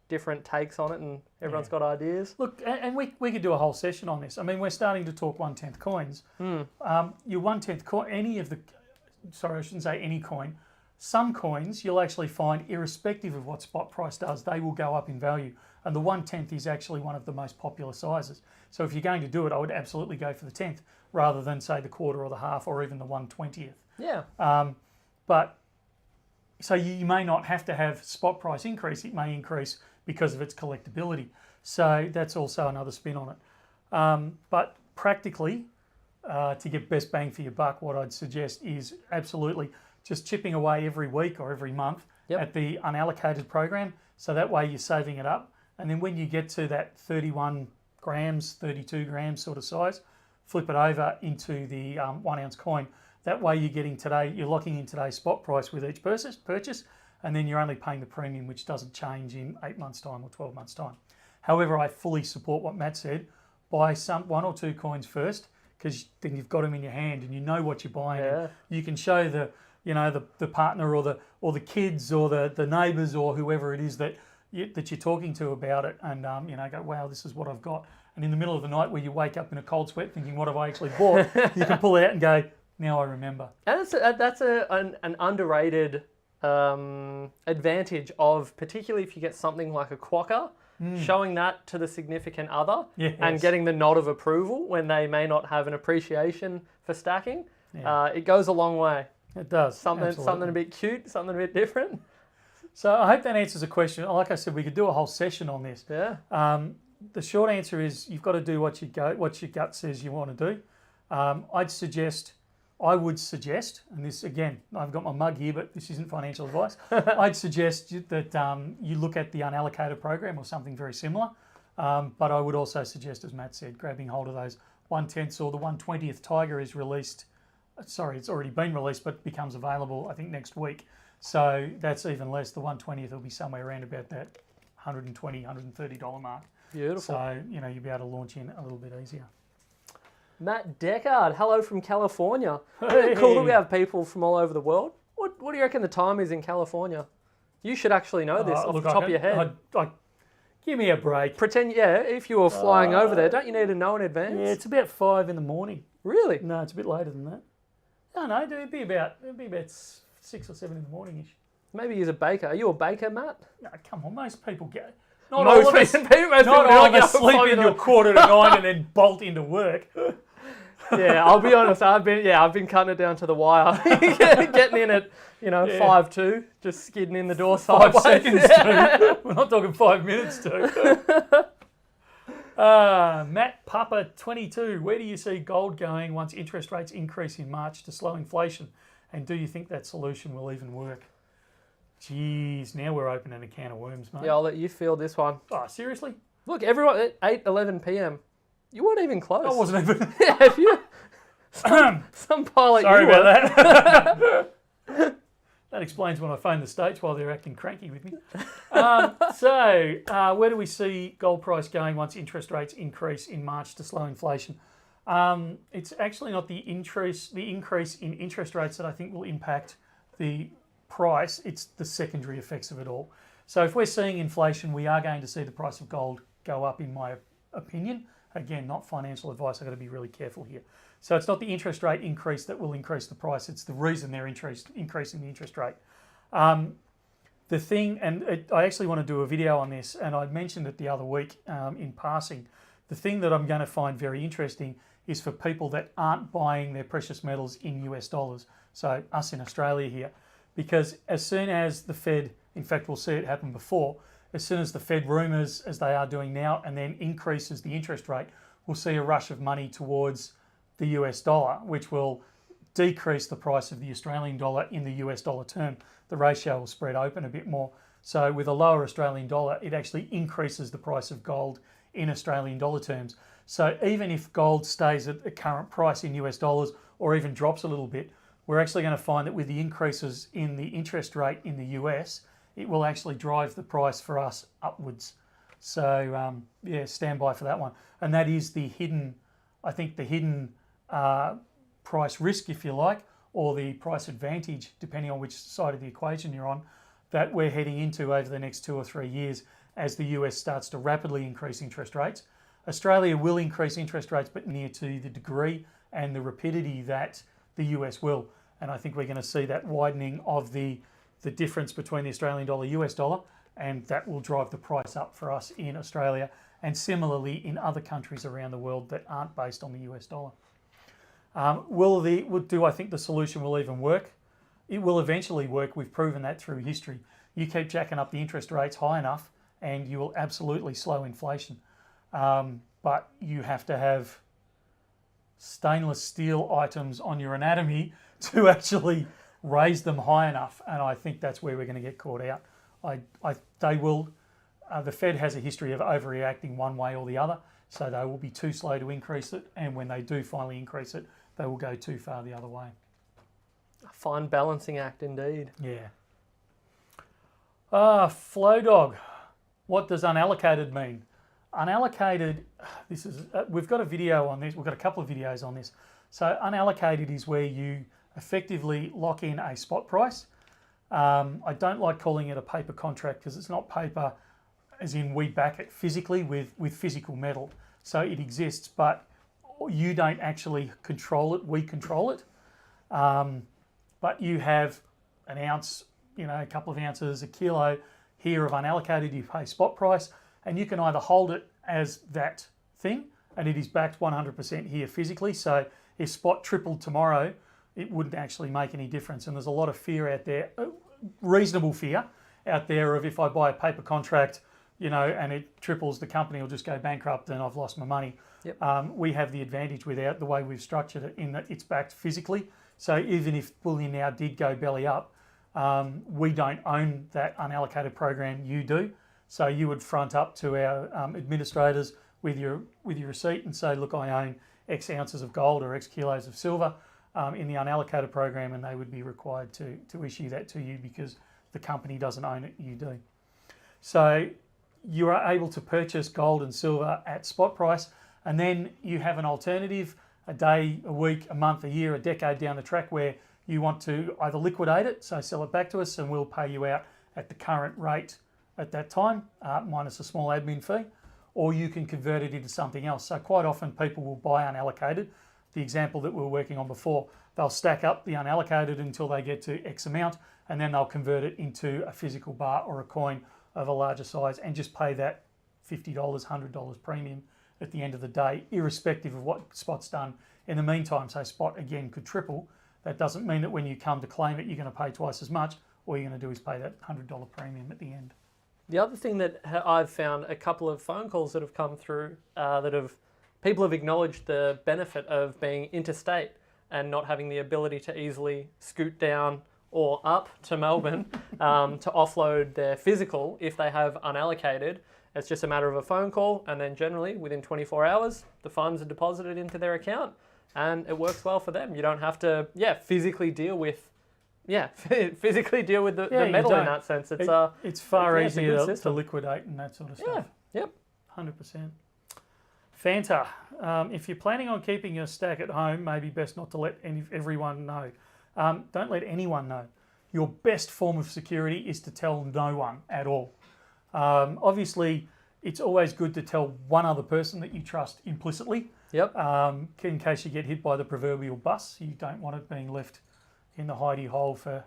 different takes on it, and everyone's got ideas. Look, and we could do a whole session on this. I mean, we're starting to talk 1/10 coins. Your 1/10 coin, I shouldn't say any coin. Some coins you'll actually find, irrespective of what spot price does, they will go up in value. And the 1/10 is actually one of the most popular sizes. So if you're going to do it, I would absolutely go for the 10th rather than, say, the quarter or the half or even the 1/20th. Yeah. But so you may not have to have spot price increase. It may increase because of its collectability. So that's also another spin on it. But practically, to get best bang for your buck, what I'd suggest is absolutely just chipping away every week or every month at the unallocated program. So that way you're saving it up. And then when you get to that 31 grams, 32 grams sort of size, flip it over into the 1 ounce coin. That way you're locking in today's spot price with each purchase, and then you're only paying the premium, which doesn't change in 8 months' time or 12 months' time. However, I fully support what Matt said. Buy one or two coins first, because then you've got them in your hand and you know what you're buying. Yeah. You can show the partner or the kids or the neighbours or whoever it is that you're talking to about it, and go, wow, this is what I've got. And in the middle of the night where you wake up in a cold sweat thinking, what have I actually bought? You can pull it out and go, now I remember. And that's an underrated advantage of, particularly if you get something like a quokka, showing that to the significant other and getting the nod of approval when they may not have an appreciation for stacking. It goes a long way. It does. Something a bit cute, something a bit different. So I hope that answers the question. Like I said, we could do a whole session on this. Yeah. The short answer is you've got to do what your gut says you want to do. I would suggest, and this again, I've got my mug here, but this isn't financial advice. I'd suggest that you look at the unallocated program or something very similar. But I would also suggest, as Matt said, grabbing hold of those 1/10 or the 1/20th Tiger is released. Sorry, it's already been released, but becomes available, I think, next week. So that's even less. The 1/20th will be somewhere around about that $120, $130 mark. Beautiful. So, you'll be able to launch in a little bit easier. Matt Deckard, hello from California. Hey. Cool that we have people from all over the world. What do you reckon the time is in California? You should actually know this off the top of your head. Give me a break. Pretend, if you were flying over there, don't you need to know in advance? Yeah, it's about 5 in the morning. Really? No, it's a bit later than that. No, it'd be about 6 or 7 in the morning-ish. Maybe he's a baker. Are you a baker, Matt? No, come on, most people get... Most people don't sleep until 8:45 and then bolt into work. Yeah, I'll be honest. I've been cutting it down to the wire, getting in at 5:02, just skidding in the door 5 sideways. seconds too. We're not talking 5 minutes too. Matt Papa 22. Where do you see gold going once interest rates increase in March to slow inflation? And do you think that solution will even work? Jeez, now we're opening a can of worms, mate. Yeah, I'll let you field this one. Oh, seriously? Look, everyone at 8:11 p.m. You weren't even close. I wasn't even... Yeah, if you... Some pilot Sorry you about were. that. That explains when I phoned the States while they're acting cranky with me. Where do we see gold price going once interest rates increase in March to slow inflation? It's actually not the increase in interest rates that I think will impact the price. It's the secondary effects of it all. So if we're seeing inflation, we are going to see the price of gold go up, in my opinion. Again, not financial advice. I've got to be really careful here. So it's not the interest rate increase that will increase the price. It's the reason they're increasing the interest rate. The thing, and I actually want to do a video on this, and I mentioned it the other week in passing. The thing that I'm going to find very interesting is for people that aren't buying their precious metals in US dollars. So us in Australia here. Because as soon as the Fed, in fact, we'll see it happen before, as soon as the Fed rumours, as they are doing now, and then increases the interest rate, we'll see a rush of money towards the US dollar, which will decrease the price of the Australian dollar in the US dollar term. The ratio will spread open a bit more. So with a lower Australian dollar, it actually increases the price of gold in Australian dollar terms. So even if gold stays at the current price in US dollars or even drops a little bit, we're actually going to find that with the increases in the interest rate in the US, it will actually drive the price for us upwards. So yeah, stand by for that one. And that is the hidden, I think the hidden price risk, if you like, or the price advantage, depending on which side of the equation you're on, that we're heading into over the next 2 or 3 years as the US starts to rapidly increase interest rates. Australia will increase interest rates, but near to the degree and the rapidity that the US will. And I think we're going to see that widening of the difference between the Australian dollar, US dollar, and that will drive the price up for us in Australia and similarly in other countries around the world that aren't based on the US dollar. Do I think the solution will even work? It will eventually work. We've proven that through history. You keep jacking up the interest rates high enough and you will absolutely slow inflation. But you have to have stainless steel items on your anatomy to actually raise them high enough. And I think that's where we're going to get caught out. The Fed has a history of overreacting one way or the other. So they will be too slow to increase it. And when they do finally increase it, they will go too far the other way. A fine balancing act indeed. Yeah. Flow dog. What does unallocated mean? Unallocated, we've got a video on this. We've got a couple of videos on this. So unallocated is where you effectively lock in a spot price. I don't like calling it a paper contract because it's not paper as in we back it physically with physical metal. So it exists, but you don't actually control it. We control it. But you have an ounce, a couple of ounces, a kilo here of unallocated, you pay spot price, and you can either hold it as that thing, and it is backed 100% here physically. So if spot tripled tomorrow, it wouldn't actually make any difference. And there's a lot of fear out there, reasonable fear out there of if I buy a paper contract, and it triples, the company will just go bankrupt and I've lost my money. Yep. We have the advantage without the way we've structured it in that it's backed physically. So even if Bullion Now did go belly up, we don't own that unallocated program, you do. So you would front up to our administrators with your receipt and say, look, I own X ounces of gold or X kilos of silver in the unallocated program, and they would be required to issue that to you because the company doesn't own it, you do. So you are able to purchase gold and silver at spot price, and then you have an alternative a day, a week, a month, a year, a decade down the track where you want to either liquidate it, so sell it back to us and we'll pay you out at the current rate at that time, minus a small admin fee, or you can convert it into something else. So quite often people will buy unallocated. The example that we were working on before, they'll stack up the unallocated until they get to X amount, and then they'll convert it into a physical bar or a coin of a larger size and just pay that $50, $100 premium at the end of the day, irrespective of what spot's done in the meantime. So spot again could triple. That doesn't mean that when you come to claim it, you're going to pay twice as much. All you're going to do is pay that $100 premium at the end. The other thing that I've found, a couple of phone calls that have come through people have acknowledged the benefit of being interstate and not having the ability to easily scoot down or up to Melbourne to offload their physical if they have unallocated. It's just a matter of a phone call, and then generally within 24 hours, the funds are deposited into their account, and it works well for them. You don't have to, physically deal with the metal in that sense. It's far easier to liquidate and that sort of stuff. Yeah, yep. 100%. Fanta, if you're planning on keeping your stack at home, maybe best not to let everyone know. Don't let anyone know. Your best form of security is to tell no one at all. Obviously, it's always good to tell one other person that you trust implicitly. Yep. In case you get hit by the proverbial bus, you don't want it being left in the hidey hole for,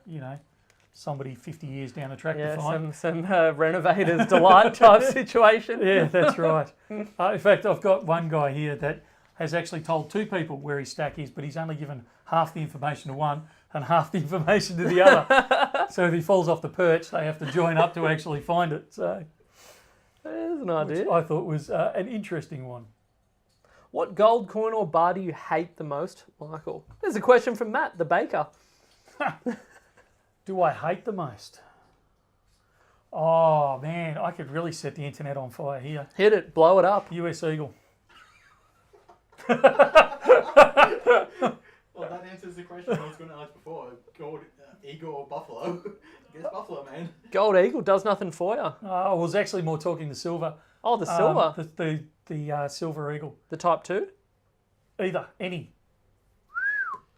somebody 50 years down the track to find. Some renovator's delight type situation. Yeah, that's right. In fact, I've got one guy here that has actually told 2 people where his stack is, but he's only given half the information to one and half the information to the other. So if he falls off the perch, they have to join up to actually find it. So there's an idea. Which I thought was an interesting one. What gold coin or bar do you hate the most, Michael? There's a question from Matt, the baker. Do I hate the most? Oh, man, I could really set the internet on fire here. Hit it, blow it up. US Eagle. Well, that answers the question I was going to ask before. Gold eagle or buffalo? I guess buffalo, man. Gold eagle does nothing for you. I was actually more talking the silver. Oh, the silver. The silver eagle. The type 2? Either, any.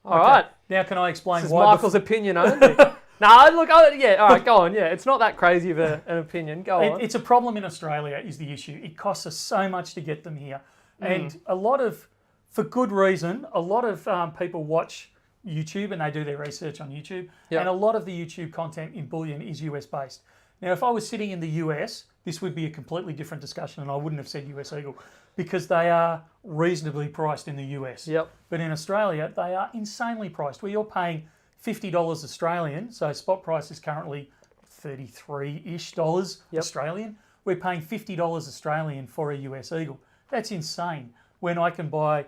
All right. Now can I explain This is why? Michael's opinion only. No, look, yeah, all right, go on. Yeah, it's not that crazy of an opinion. Go on. It's a problem in Australia is the issue. It costs us so much to get them here. And a lot of, for good reason, a lot of people watch YouTube and they do their research on YouTube. Yep. And a lot of the YouTube content in Bullion is US based. Now, if I was sitting in the US, this would be a completely different discussion and I wouldn't have said US Eagle because they are reasonably priced in the US. Yep. But in Australia, they are insanely priced where you're paying $50 Australian, so spot price is currently $33-ish Australian. We're paying $50 Australian for a US Eagle. That's insane. When I can buy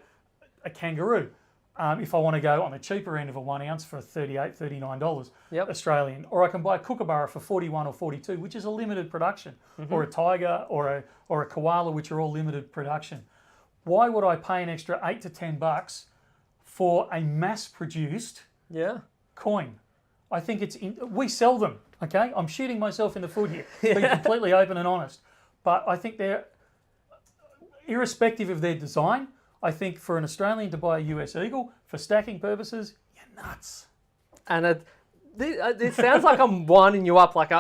a kangaroo, if I want to go on the cheaper end of a 1 ounce for $38, $39 Australian, or I can buy a Kookaburra for 41 or 42, which is a limited production, or a tiger or a koala, which are all limited production. Why would I pay an extra $8 to $10 for a mass-produced coin? I think we sell them, okay? I'm shooting myself in the foot here, being completely open and honest. But I think they're, irrespective of their design, I think for an Australian to buy a US Eagle, for stacking purposes, you're nuts. And it sounds like I'm winding you up. But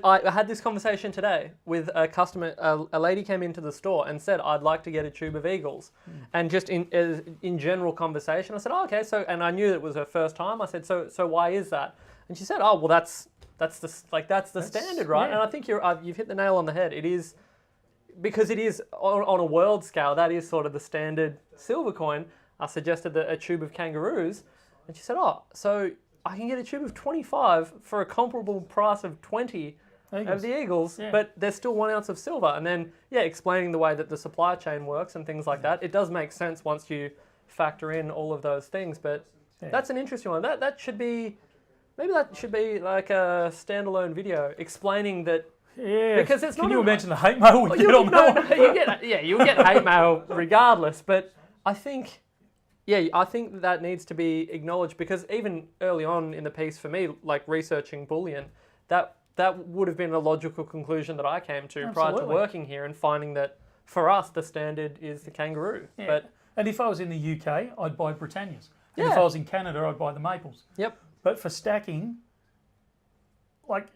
I had this conversation today with a customer. A lady came into the store and said, "I'd like to get a tube of Eagles." And just in general conversation, I said, "Oh, okay." So, and I knew it was her first time. I said, "So why is that?" And she said, "Oh, well, that's the standard, right?" Yeah. And I think you've hit the nail on the head. It is. Because it is, on a world scale, that is sort of the standard silver coin. I suggested a tube of kangaroos, and she said, "Oh, so I can get a tube of 25 for a comparable price of 20 of the Eagles, but there's still 1 ounce of silver." And then, explaining the way that the supply chain works and things like that, it does make sense once you factor in all of those things. But that's an interesting one. That should be like a standalone video explaining that. Yeah, because it's not. Can you imagine the hate mail we get on that? You'll get hate mail regardless. But I think that needs to be acknowledged because even early on in the piece for me, like researching Bullion, that would have been a logical conclusion that I came to prior to working here and finding that for us the standard is the kangaroo. Yeah. And if I was in the UK, I'd buy Britannias. And if I was in Canada, I'd buy the Maples. Yep. But for stacking, like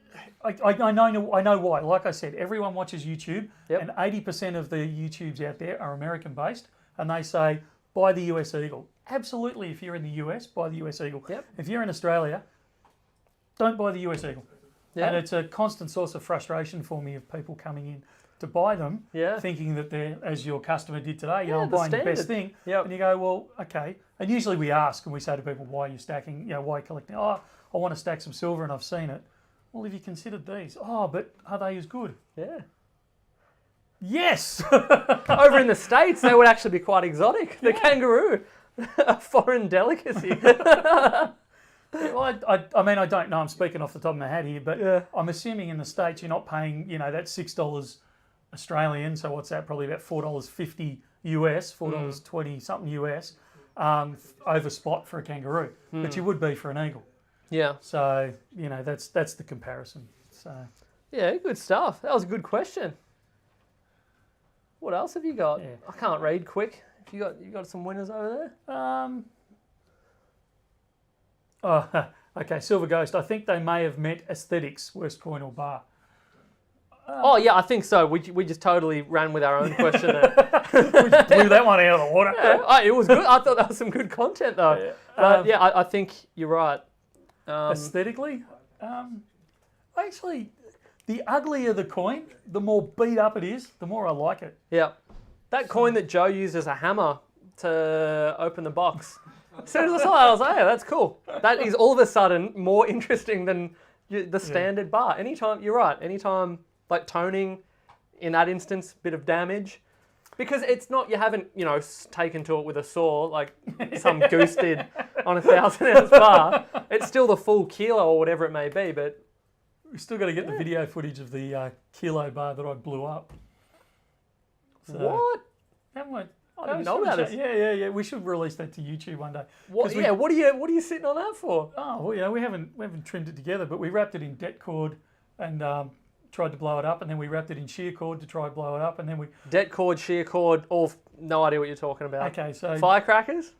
I know why. Like I said, everyone watches YouTube, and 80% of the YouTubes out there are American based, and they say buy the US Eagle. Absolutely, if you're in the US, buy the US Eagle. Yep. If you're in Australia, don't buy the US Eagle. Yep. And it's a constant source of frustration for me of people coming in to buy them, thinking that they're, as your customer did today, I'm buying the best thing. Yep. And you go, well, okay. And usually we ask and we say to people, why are you stacking? Why are you collecting? Oh, I want to stack some silver and I've seen it. Well, have you considered these? Oh, but are they as good? Yeah. Yes! Over in the States, they would actually be quite exotic. The kangaroo, a foreign delicacy. Well, I mean, I don't know. I'm speaking off the top of my head here, but I'm assuming in the States you're not paying, that $6 Australian, so what's that? Probably about $4.50 US, $4.20 something US, over spot for a kangaroo. But you would be for an eagle. Yeah. So, that's the comparison. So. Yeah, good stuff. That was a good question. What else have you got? Yeah. I can't read quick. You got some winners over there? Okay, Silver Ghost. I think they may have met aesthetics, worst coin or bar. Oh yeah, I think so. We just totally ran with our own question there. We just blew that one out of the water. It was good. I thought that was some good content though. Yeah. But I think you're right. Aesthetically, actually, the uglier the coin, the more beat up it is, the more I like it. Yeah. That coin that Joe used as a hammer to open the box. As soon as I saw that, I was like, "Yeah, that's cool." That is all of a sudden more interesting than the standard bar. Anytime, you're right. Anytime, like toning, in that instance, bit of damage. Because it's not, you haven't, taken to it with a saw like some goose did on a 1,000-ounce bar. It's still the full kilo or whatever it may be, but... We've still got to get the video footage of the kilo bar that I blew up. So, what? Haven't we? I didn't know about it. Yeah. We should release that to YouTube one day. What are you sitting on that for? Oh, well, we haven't trimmed it together, but we wrapped it in det cord and tried to blow it up, and then we wrapped it in shear cord to try and blow it up, and then we... Det cord, shear cord, no idea what you're talking about. Okay, so... Firecrackers?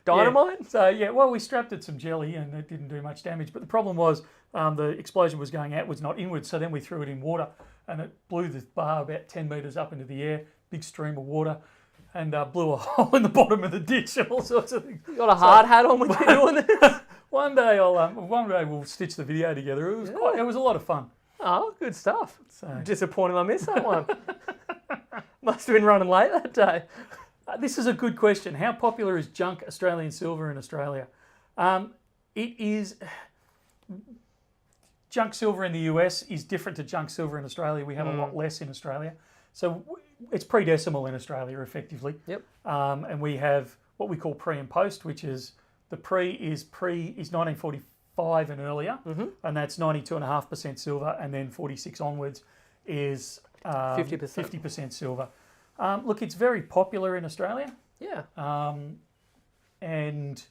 Dynamite? So, well, we strapped it some jelly and it didn't do much damage, but the problem was the explosion was going outwards, not inwards, so then we threw it in water, and it blew the bar about 10 metres up into the air, big stream of water, and blew a hole in the bottom of the ditch and all sorts of things. You got a hard hat on when you're doing this? One day we'll stitch the video together. It was a lot of fun. Oh, good stuff. So. Disappointing I missed that one. Must have been running late that day. This is a good question. How popular is junk Australian silver in Australia? It is... Junk silver in the US is different to junk silver in Australia. We have a lot less in Australia. So it's pre-decimal in Australia, effectively. Yep. And we have what we call pre and post, which is the pre is 1945 and earlier, and that's 92.5% silver, and then 46 onwards is 50% silver. Look, it's very popular in Australia. Yeah. And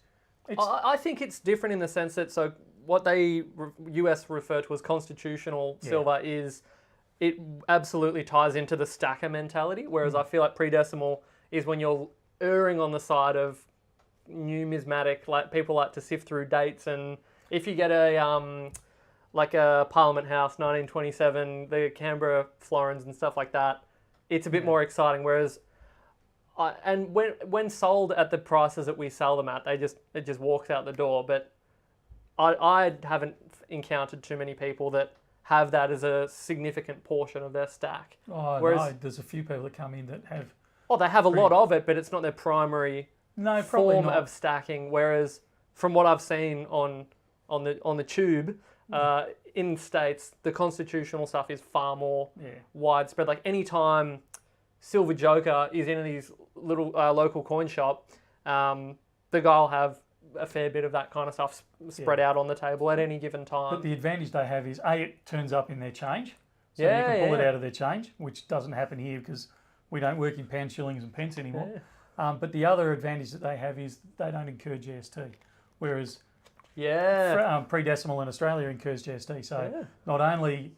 it's... I think it's different in the sense that, so what they US refer to as constitutional silver is, it absolutely ties into the stacker mentality, whereas I feel like pre-decimal is when you're erring on the side of numismatic, like people like to sift through dates, and if you get a like a Parliament House 1927, the Canberra florins and stuff like that, it's a bit more exciting. Whereas, and when sold at the prices that we sell them at, it just walks out the door. But I haven't encountered too many people that have that as a significant portion of their stack. Oh, whereas, no, there's a few people that come in that have... Oh, they have a lot of it, but it's not their primary form of stacking. Whereas, from what I've seen on the tube, in the States, the constitutional stuff is far more widespread. Like any time Silver Joker is in these little local coin shop, the guy will have a fair bit of that kind of stuff spread out on the table at any given time. But the advantage they have is, it turns up in their change. So you can pull it out of their change, which doesn't happen here because we don't work in pounds, shillings and pence anymore. Yeah. But the other advantage that they have is they don't incur GST, whereas pre-decimal in Australia incurs GST. So not only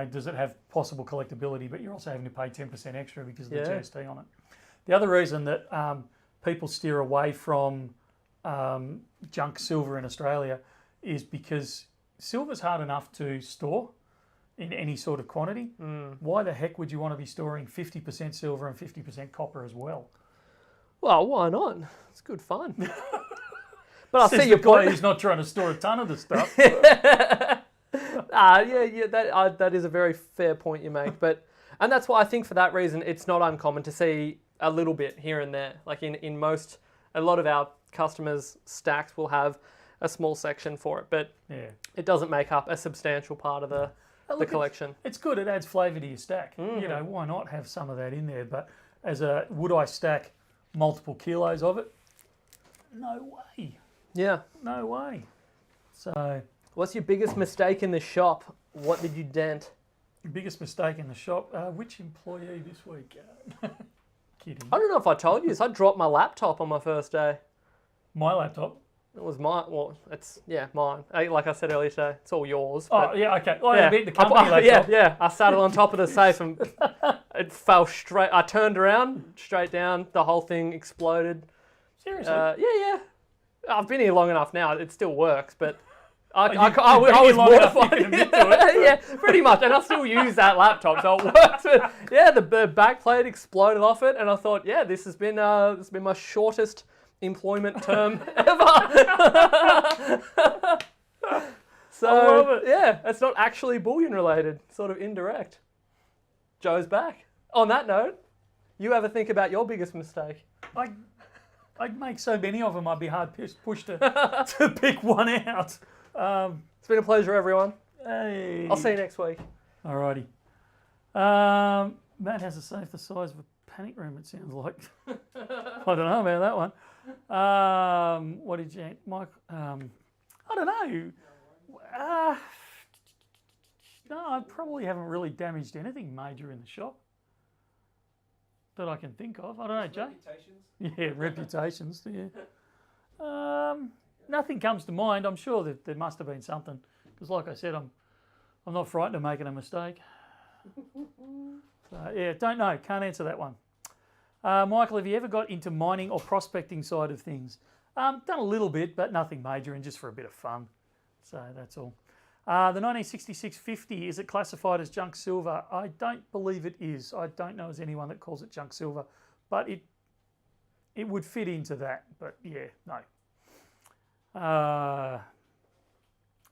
does it have possible collectability, but you're also having to pay 10% extra because of the GST on it. The other reason that people steer away from junk silver in Australia is because silver's hard enough to store in any sort of quantity. Why the heck would you want to be storing 50% silver and 50% copper as well? Well, why not? It's good fun. But I see your point. He's not trying to store a ton of the stuff. That is a very fair point you make. And that's why I think for that reason it's not uncommon to see a little bit here and there. Like a lot of our customers' stacks will have a small section for it, but it doesn't make up a substantial part of the collection. It's good. It adds flavour to your stack. Why not have some of that in there? But would I stack multiple kilos of it? No way. Yeah. No way. So... What's your biggest mistake in the shop? What did you dent? Your biggest mistake in the shop? Which employee this week? Kidding. I don't know if I told you this. I dropped my laptop on my first day. My laptop? It was mine. Well, it's, mine. Like I said earlier today, it's all yours. Okay. I mean the company laptop. I sat it on top of the safe and it fell straight. I turned around, straight down. The whole thing exploded. Seriously? Yeah. I've been here long enough now. It still works, but I was mortified. Yeah, pretty much. And I still use that laptop, so it works. But, the back plate exploded off it, and I thought, this has been my shortest employment term ever. So I love it. it's not actually bullion related, sort of indirect. Joe's back. On that note, you ever think about your biggest mistake? I'd make so many of them, I'd be hard pushed to pick one out. It's been a pleasure, everyone. Hey. I'll see you next week. Alrighty. Matt has a safe the size of a Panic room, it sounds like. I don't know about that one. What did you, Mike? I don't know. No, I probably haven't really damaged anything major in the shop that I can think of. I don't know, Jay. Reputations? Yeah, reputations. Yeah. Nothing comes to mind. I'm sure that there must have been something because, like I said, I'm not frightened of making a mistake. So, yeah, don't know. Can't answer that one. Michael, have you ever got into mining or prospecting side of things? Done a little bit, but nothing major and just for a bit of fun. So that's all. The 1966-50, is it classified as junk silver? I don't believe it is. I don't know as anyone that calls it junk silver, but it would fit into that. But yeah, no.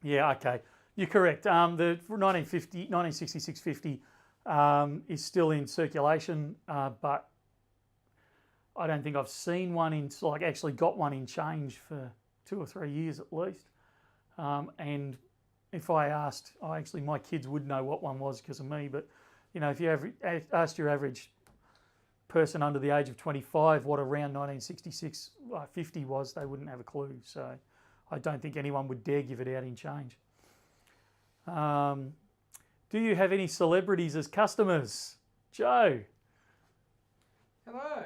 Yeah, okay. You're correct. The 1966-50 is still in circulation, but I don't think I've seen one actually got one in change for 2 or 3 years at least. And if I asked, my kids would know what one was because of me, but if you asked your average person under the age of 25 what around 1966-50 was, they wouldn't have a clue. So I don't think anyone would dare give it out in change. Do you have any celebrities as customers? Joe? Hello.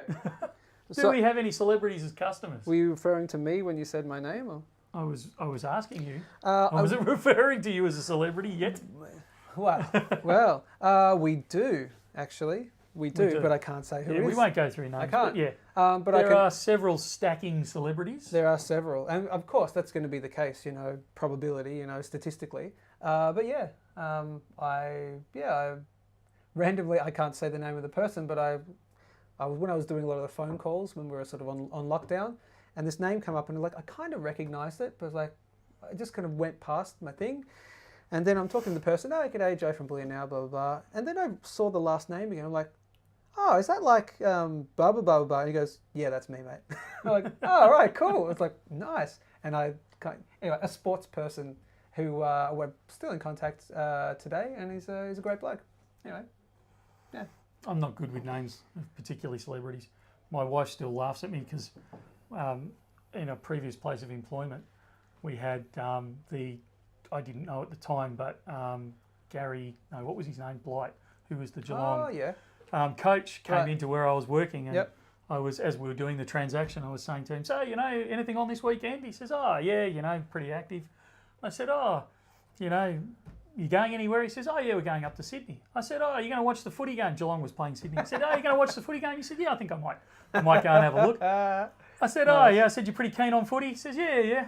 Do we have any celebrities as customers? Were you referring to me when you said my name? Or? I was asking you. I wasn't referring to you as a celebrity yet. Well, we do actually. We do, but I can't say who it is. We won't go through names. I can't. But yeah, but there are several stacking celebrities. There are several, and of course that's going to be the case. Probability. Statistically. But yeah, I randomly I can't say the name of the person, but when I was doing a lot of the phone calls when we were sort of on lockdown, and this name came up, and I kind of recognised it, but I just kind of went past my thing. And then I'm talking to the person, oh, g'day, Joe from Bullion Now, blah, blah, blah. And then I saw the last name again. I'm like, oh, is that like blah, blah, blah, blah? And he goes, yeah, that's me, mate. I'm like, oh, right, cool. It's like, nice. And anyway, a sports person who we're still in contact today, and he's a great bloke. Anyway, yeah. I'm not good with names, particularly celebrities. My wife still laughs at me because in a previous place of employment, we had I didn't know at the time, but what was his name? Blight, who was the Geelong coach, came into where I was working, and I was, as we were doing the transaction, I was saying to him, so, anything on this weekend? He says, oh, yeah, pretty active. I said, oh, you going anywhere? He says, oh, yeah, we're going up to Sydney. I said, oh, are you going to watch the footy game? Geelong was playing Sydney. He said, oh, you're going to watch the footy game? He said, yeah, I think I might go and have a look. I said, oh, yeah. I said, you're pretty keen on footy? He says, yeah.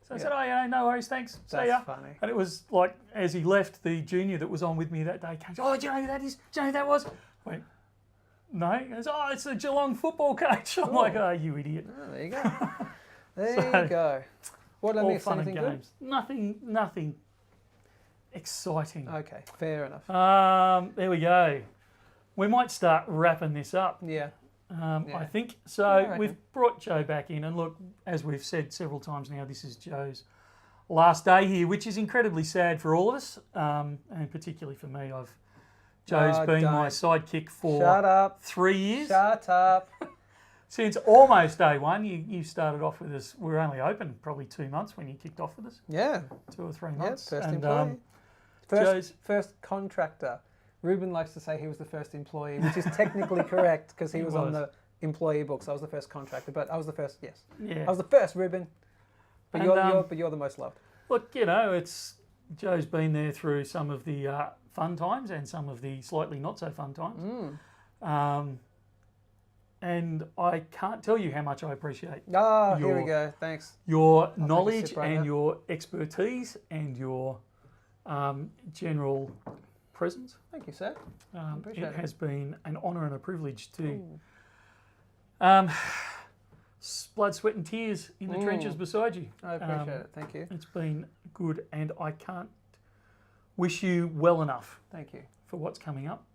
So I said, oh, yeah, no worries, thanks. See ya. That's funny. And it was like, as he left, the junior that was on with me that day came, oh, do you know who that is? Do you know who that was? I went, no. He goes, oh, it's the Geelong football coach. I'm like, oh, you idiot. Oh, there you go. There you go. What did I miss? Fun Anything and games. Good? Nothing exciting. Okay, fair enough. There we go. We might start wrapping this up. Yeah. I think. So we've brought Joe back in, and look, as we've said several times now, this is Joe's last day here, which is incredibly sad for all of us, and particularly for me. Joe's been my sidekick for 3 years. Shut up. Since almost day one. You started off with us. We were only open probably 2 months when you kicked off with us. Yeah. 2 or 3 months. First employee. First contractor. Ruben likes to say he was the first employee, which is technically correct because he was on the employee book, so I was the first contractor. But I was the first, yes. Yeah. I was the first, Ruben. But you're the most loved. Look, Joe's been there through some of the fun times and some of the slightly not so fun times. And I can't tell you how much I appreciate. Here we go. Thanks. Your knowledge and your expertise and your general presence. Thank you, sir. It has been an honour and a privilege to blood, sweat and tears in the trenches beside you. I appreciate it. Thank you. It's been good, and I can't wish you well enough. Thank you. For what's coming up.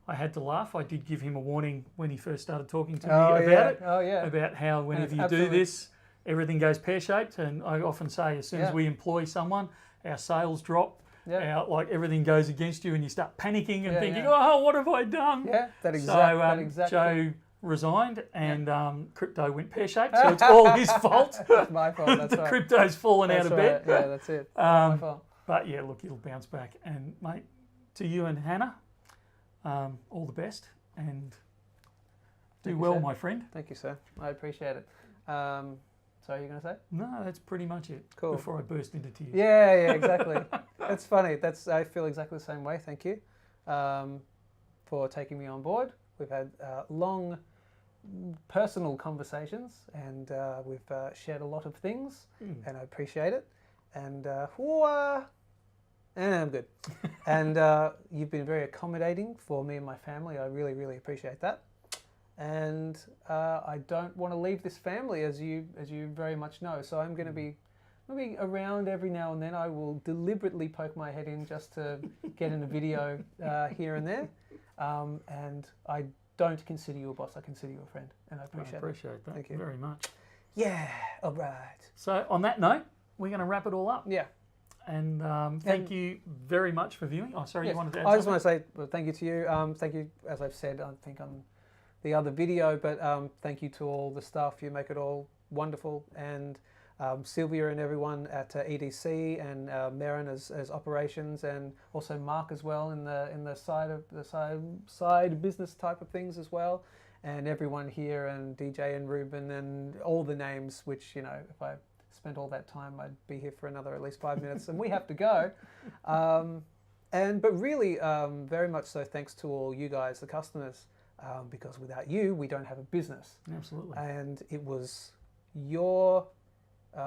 I had to laugh. I did give him a warning when he first started talking to me about it. Oh, yeah. About how whenever you do this, everything goes pear-shaped. And I often say as soon as we employ someone, our sales drop. Yeah. Out, like everything goes against you and you start panicking and Yeah, thinking, yeah. oh, what have I done? Yeah, that So exact Joe resigned and crypto went pear-shaped, so it's all his fault. That's my fault, that's The right. crypto's fallen That's out of right. bed. Yeah, that's it. My fault. But yeah, look, it'll bounce back. And mate, to you and Hannah, all the best and do Thank you, well, sir. my friend. Thank you, sir. I appreciate it. Sorry, you going to say? No, that's pretty much it. Cool. Before I burst into tears. Yeah, exactly. That's funny. I feel exactly the same way. Thank you for taking me on board. We've had long personal conversations and we've shared a lot of things and I appreciate it. And I'm good. And you've been very accommodating for me and my family. I really, really appreciate that. And I don't want to leave this family, as you very much know. So I'm going to be around every now and then. I will deliberately poke my head in just to get in a video here and there. And I don't consider you a boss. I consider you a friend, and I appreciate that Thank you. very much. Yeah. All right. So on that note, we're going to wrap it all up. Yeah. And thank you very much for viewing. Oh, sorry, Yes. you wanted to add I just something? want to say thank you to you. Thank you, as I've said, I think on the other video, but thank you to all the staff. You make it all wonderful. And Sylvia and everyone at EDC and Merrin as operations, and also Mark as well in the side business type of things as well. And everyone here, and DJ and Ruben and all the names, which, if I spent all that time, I'd be here for another at least 5 minutes, and we have to go. But really, very much so thanks to all you guys, the customers, because without you, we don't have a business. Absolutely. And it was your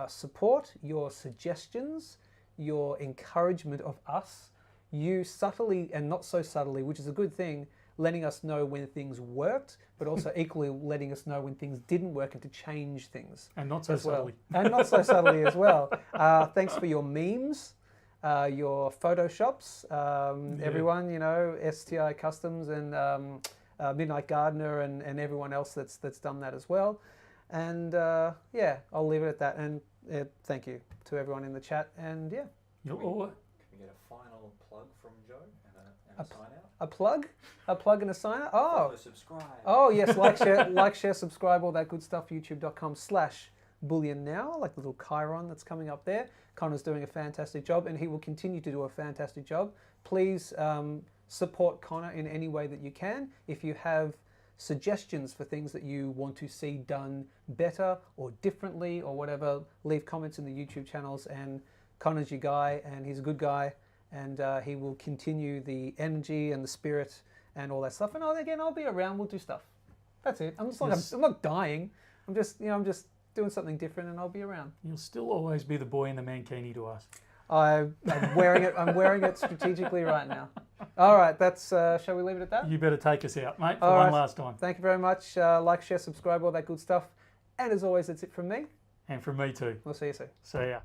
support, your suggestions, your encouragement of us, you subtly and not so subtly, which is a good thing, letting us know when things worked, but also equally letting us know when things didn't work and to change things. And not so as well. subtly. And not so subtly as well. Thanks for your memes, your photoshops, everyone, STI Customs and Midnight Gardener and everyone else that's done that as well. And I'll leave it at that. And thank you to everyone in the chat. And yeah. You'll Can we get a final plug from Joe and a sign out? A plug and a sign out? Oh. Follow, subscribe. Oh yes, like, share, subscribe, all that good stuff. YouTube.com/Bullion Now, like the little chyron that's coming up there. Connor's doing a fantastic job, and he will continue to do a fantastic job. Please support Connor in any way that you can. If you have suggestions for things that you want to see done better or differently or whatever, leave comments in the YouTube channels. And Connor's your guy, and he's a good guy. And he will continue the energy and the spirit and all that stuff. And I'll be around. We'll do stuff. That's it. I'm just like I'm not dying. I'm just doing something different, and I'll be around. You'll still always be the boy in the mankini to us. I'm wearing it. I'm wearing it strategically right now. All right. That's. Shall we leave it at that? You better take us out, mate, for All one right. last time. Thank you very much. Like, share, subscribe, all that good stuff. And as always, that's it from me. And from me too. We'll see you soon. See ya.